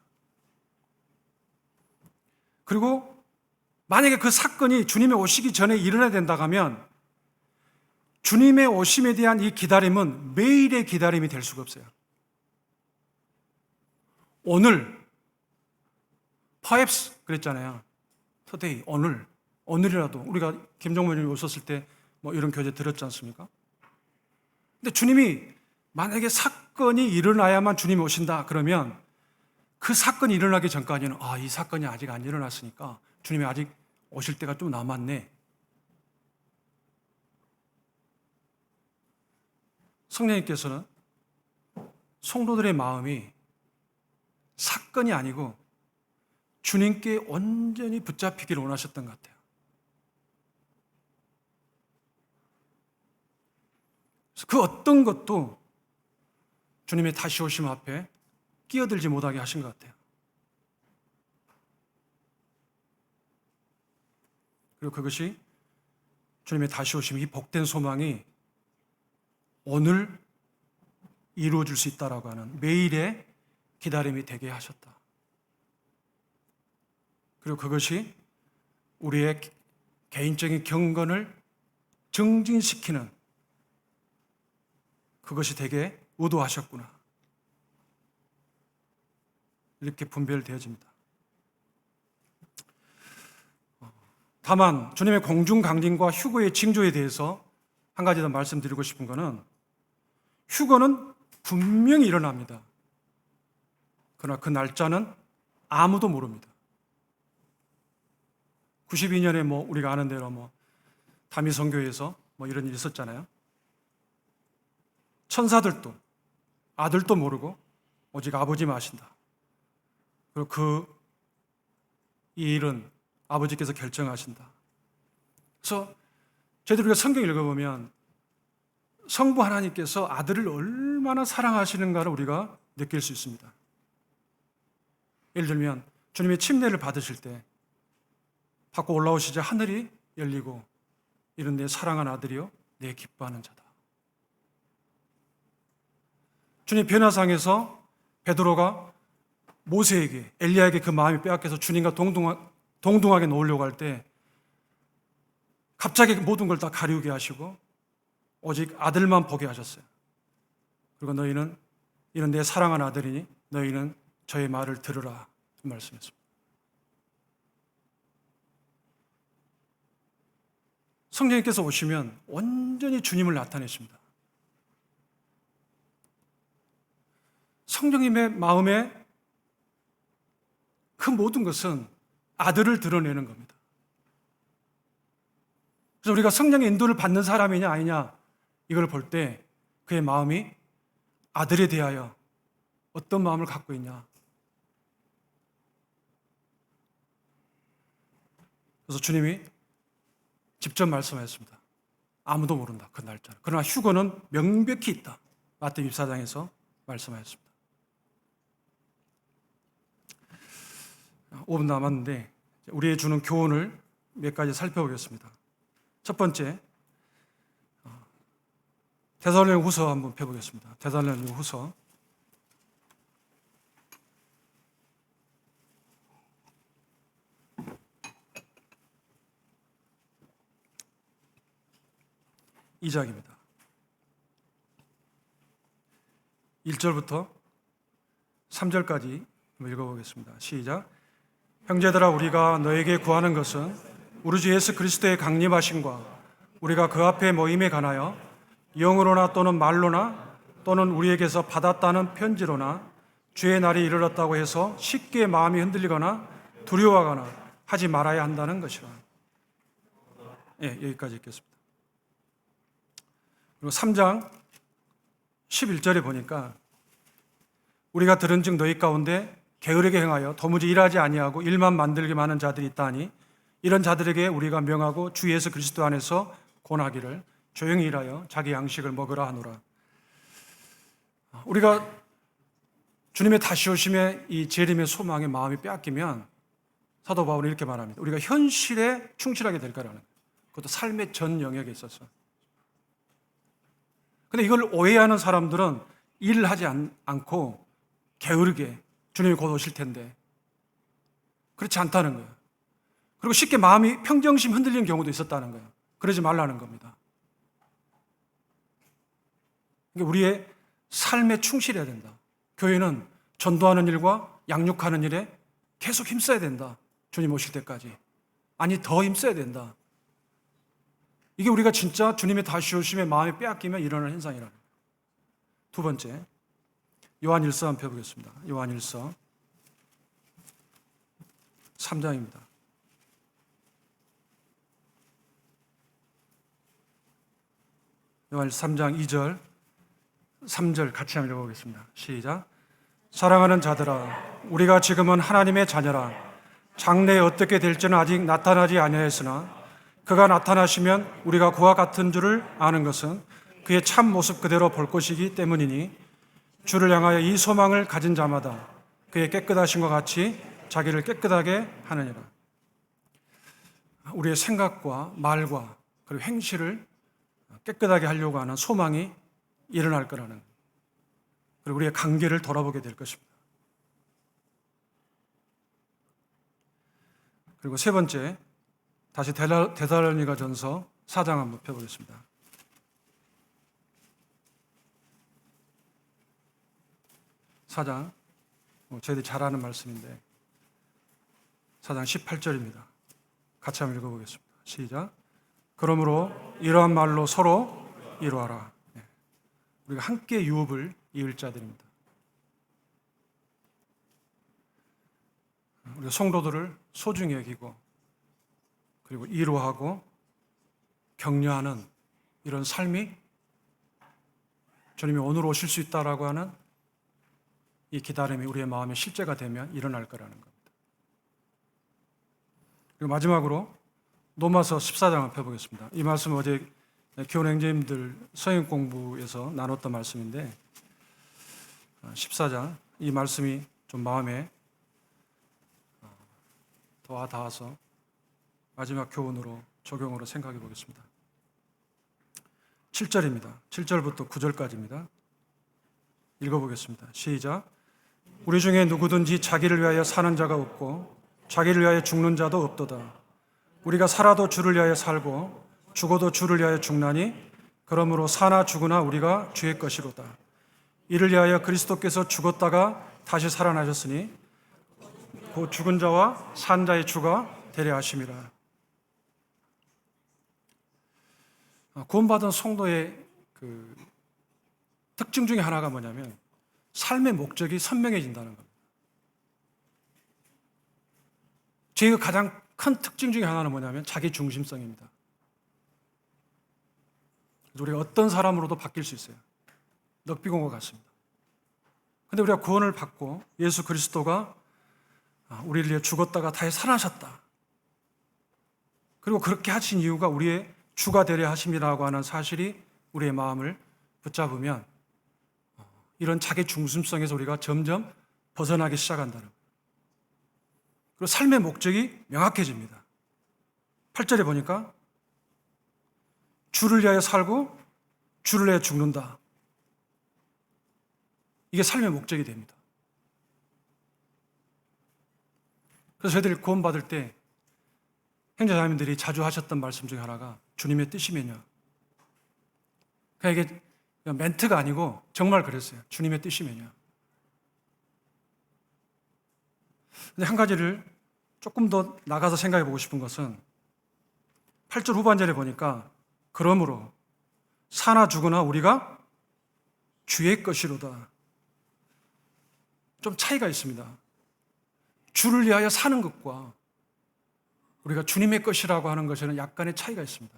그리고 만약에 그 사건이 주님의 오시기 전에 일어나야 된다고 하면 주님의 오심에 대한 이 기다림은 매일의 기다림이 될 수가 없어요. 오늘, perhaps 그랬잖아요. today, 오늘이라도 우리가 김종문님이 오셨을 때 뭐 이런 교재 들었지 않습니까? 근데 주님이 만약에 사건이 일어나야만 주님이 오신다 그러면 그 사건이 일어나기 전까지는 이 사건이 아직 안 일어났으니까 주님이 아직 오실 때가 좀 남았네. 성령님께서는 성도들의 마음이 사건이 아니고 주님께 온전히 붙잡히기를 원하셨던 것 같아요. 그래서 그 어떤 것도 주님의 다시 오심 앞에 끼어들지 못하게 하신 것 같아요. 그리고 그것이 주님의 다시 오심, 이 복된 소망이 오늘 이루어질 수 있다라고 하는 매일의 기다림이 되게 하셨다. 그리고 그것이 우리의 개인적인 경건을 증진시키는 그것이 되게 의도하셨구나. 이렇게 분별되어집니다. 다만 주님의 공중 강림과 휴거의 징조에 대해서 한 가지 더 말씀드리고 싶은 것은 휴거는 분명히 일어납니다. 그러나 그 날짜는 아무도 모릅니다. 92년에 우리가 아는 대로 다미성교회에서 이런 일이 있었잖아요. 천사들도 아들도 모르고 오직 아버지만 아신다. 그리고 이 일은 아버지께서 결정하신다. 그래서 저희들 우리가 성경 읽어보면 성부 하나님께서 아들을 얼마나 사랑하시는가를 우리가 느낄 수 있습니다. 예를 들면 주님의 침례를 받으실 때 받고 올라오시자 하늘이 열리고 이런 내 사랑한 아들이요 내 기뻐하는 자다. 주님 변화상에서 베드로가 모세에게 엘리야에게 그 마음이 빼앗겨서 주님과 동등하게 놓으려고 할 때 갑자기 모든 걸 다 가리우게 하시고 오직 아들만 보게 하셨어요. 그리고 너희는 이는 내 사랑한 아들이니 너희는 저의 말을 들으라 말씀했습니다. 성령님께서 오시면 온전히 주님을 나타내십니다. 성령님의 마음에 그 모든 것은 아들을 드러내는 겁니다. 그래서 우리가 성령의 인도를 받는 사람이냐 아니냐 이걸 볼 때 그의 마음이 아들에 대하여 어떤 마음을 갖고 있냐. 그래서 주님이 직접 말씀하셨습니다. 아무도 모른다, 그 날짜는. 그러나 휴거는 명백히 있다. 마태복음 24장에서 말씀하셨습니다. 5분 남았는데 우리의 주는 교훈을 몇 가지 살펴보겠습니다. 첫 번째, 데살로니가 후서 한번 펴보겠습니다. 데살로니가 후서 2장입니다. 1절부터 3절까지 읽어보겠습니다. 시작. 형제들아, 우리가 너에게 구하는 것은 우리 주 예수 그리스도의 강림하심과 우리가 그 앞에 모임에 관하여 영으로나 또는 말로나 또는 우리에게서 받았다는 편지로나 주의 날이 이르렀다고 해서 쉽게 마음이 흔들리거나 두려워하거나 하지 말아야 한다는 것이라. 여기까지 읽겠습니다. 그리고 3장 11절에 보니까 우리가 들은즉 너희 가운데 게으르게 행하여 도무지 일하지 아니하고 일만 만들기만 하는 자들이 있다니 이런 자들에게 우리가 명하고 주 예수 그리스도 안에서 권하기를 조용히 일하여 자기 양식을 먹으라 하노라. 우리가 주님의 다시 오심에 이 재림의 소망에 마음이 빼앗기면 사도 바울은 이렇게 말합니다. 우리가 현실에 충실하게 될 거라는 거예요. 그것도 삶의 전 영역에 있어서. 근데 이걸 오해하는 사람들은 일을 하지 않고 게으르게 주님이 곧 오실 텐데 그렇지 않다는 거예요. 그리고 쉽게 마음이 평정심 흔들리는 경우도 있었다는 거예요. 그러지 말라는 겁니다. 그러니까 우리의 삶에 충실해야 된다. 교회는 전도하는 일과 양육하는 일에 계속 힘써야 된다. 주님 오실 때까지. 아니 더 힘써야 된다. 이게 우리가 진짜 주님의 다시 오심에 마음이 빼앗기면 일어나는 현상이라는 거예요. 두 번째, 요한일서 한번 펴보겠습니다. 요한일서 3장입니다. 요한일서 3장 2절, 3절 같이 한번 읽어보겠습니다. 시작. 사랑하는 자들아, 우리가 지금은 하나님의 자녀라. 장래에 어떻게 될지는 아직 나타나지 아니하였으나 그가 나타나시면 우리가 그와 같은 줄을 아는 것은 그의 참 모습 그대로 볼 것이기 때문이니 주를 향하여 이 소망을 가진 자마다 그의 깨끗하심과 같이 자기를 깨끗하게 하느니라. 우리의 생각과 말과 그리고 행실을 깨끗하게 하려고 하는 소망이 일어날 거라는, 그리고 우리의 관계를 돌아보게 될 것입니다. 그리고 세 번째, 다시 데살로니가 전서 4장 한번 펴보겠습니다. 사장, 저희들이 잘 아는 말씀인데 4장 18절입니다. 같이 한번 읽어보겠습니다. 시작. 그러므로 이러한 말로 서로 이루하라. 우리가 함께 유업을 이을 자들입니다. 우리가 성도들을 소중히 여기고 그리고 이루하고 격려하는 이런 삶이 주님이 오늘 오실 수 있다라고 하는 이 기다림이 우리의 마음의 실제가 되면 일어날 거라는 겁니다. 그리고 마지막으로 로마서 14장을 펴보겠습니다. 이 말씀은 어제 교원행제님들 성경 공부에서 나눴던 말씀인데 14장, 이 말씀이 좀 마음에 더 와닿아서 마지막 교훈으로 적용으로 생각해 보겠습니다. 7절입니다. 7절부터 9절까지입니다. 읽어보겠습니다. 시작. 우리 중에 누구든지 자기를 위하여 사는 자가 없고 자기를 위하여 죽는 자도 없도다. 우리가 살아도 주를 위하여 살고 죽어도 주를 위하여 죽나니 그러므로 사나 죽으나 우리가 주의 것이로다. 이를 위하여 그리스도께서 죽었다가 다시 살아나셨으니 그 죽은 자와 산 자의 주가 되려 하심이라. 구원받은 성도의 그 특징 중에 하나가 뭐냐면 삶의 목적이 선명해진다는 겁니다. 죄의 가장 큰 특징 중에 하나는 뭐냐면 자기 중심성입니다. 그래서 우리가 어떤 사람으로도 바뀔 수 있어요. 넉비공과 같습니다. 그런데 우리가 구원을 받고 예수 그리스도가 우리를 위해 죽었다가 다시 살아나셨다. 그리고 그렇게 하신 이유가 우리의 주가 되려 하심이라고 하는 사실이 우리의 마음을 붙잡으면 이런 자기 중심성에서 우리가 점점 벗어나기 시작한다는 거예요. 그리고 삶의 목적이 명확해집니다. 8절에 보니까 주를 위하여 살고 주를 위하여 죽는다. 이게 삶의 목적이 됩니다. 그래서 저희들이 구원받을 때 형제자매님들이 자주 하셨던 말씀 중에 하나가 주님의 뜻이면요. 그러니까 이게 멘트가 아니고 정말 그랬어요. 주님의 뜻이면요. 근데 한 가지를 조금 더 나가서 생각해 보고 싶은 것은 8절 후반절에 보니까 그러므로 사나 죽으나 우리가 주의 것이로다. 좀 차이가 있습니다. 주를 위하여 사는 것과 우리가 주님의 것이라고 하는 것에는 약간의 차이가 있습니다.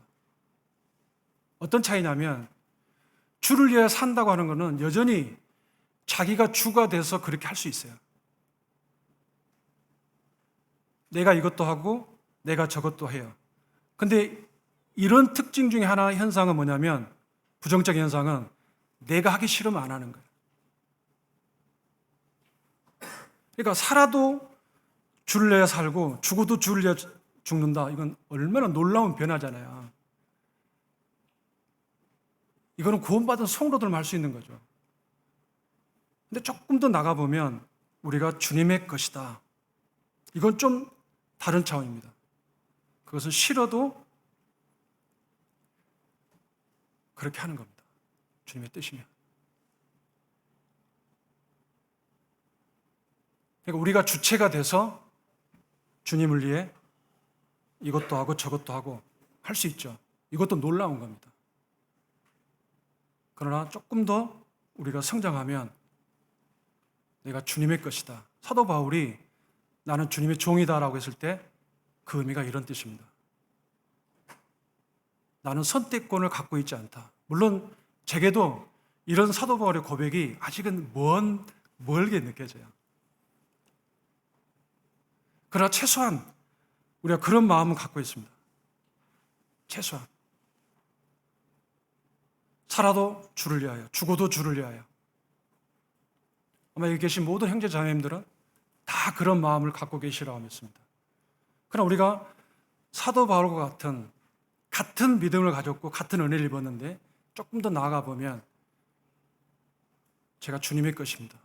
어떤 차이냐면 주를 위하여 산다고 하는 것은 여전히 자기가 주가 돼서 그렇게 할 수 있어요. 내가 이것도 하고 내가 저것도 해요. 근데 이런 특징 중에 하나 현상은 뭐냐면, 부정적 현상은 내가 하기 싫으면 안 하는 거예요. 그러니까 살아도 줄을 내야 살고 죽어도 줄을 내야 죽는다. 이건 얼마나 놀라운 변화잖아요. 이거는 구원받은 성도들만 할 수 있는 거죠. 근데 조금 더 나가보면 우리가 주님의 것이다. 이건 좀 다른 차원입니다. 그것은 싫어도 그렇게 하는 겁니다. 주님의 뜻이면. 그러니까 우리가 주체가 돼서 주님을 위해 이것도 하고 저것도 하고 할 수 있죠. 이것도 놀라운 겁니다. 그러나 조금 더 우리가 성장하면 내가 주님의 것이다. 사도 바울이 나는 주님의 종이다라고 했을 때 그 의미가 이런 뜻입니다. 나는 선택권을 갖고 있지 않다. 물론 제게도 이런 사도 바울의 고백이 아직은 멀게 느껴져요. 그러나 최소한 우리가 그런 마음은 갖고 있습니다. 최소한. 살아도 주를 위하여, 죽어도 주를 위하여. 아마 여기 계신 모든 형제 자매님들은 다 그런 마음을 갖고 계시라고 믿습니다. 그러나 우리가 사도 바울과 같은 믿음을 가졌고 같은 은혜를 입었는데 조금 더 나아가 보면 제가 주님의 것입니다.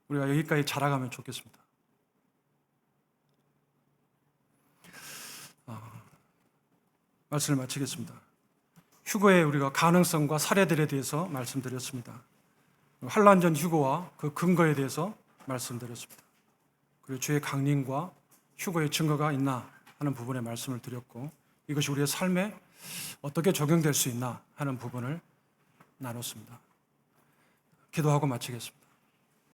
우리가 여기까지 자라가면 좋겠습니다. 말씀을 마치겠습니다. 휴거의 우리가 가능성과 사례들에 대해서 말씀드렸습니다. 환난 전 휴거와 그 근거에 대해서 말씀드렸습니다. 그리고 주의 강림과 휴거의 증거가 있나 하는 부분에 말씀을 드렸고, 이것이 우리의 삶에 어떻게 적용될 수 있나 하는 부분을 나눴습니다. 기도하고 마치겠습니다.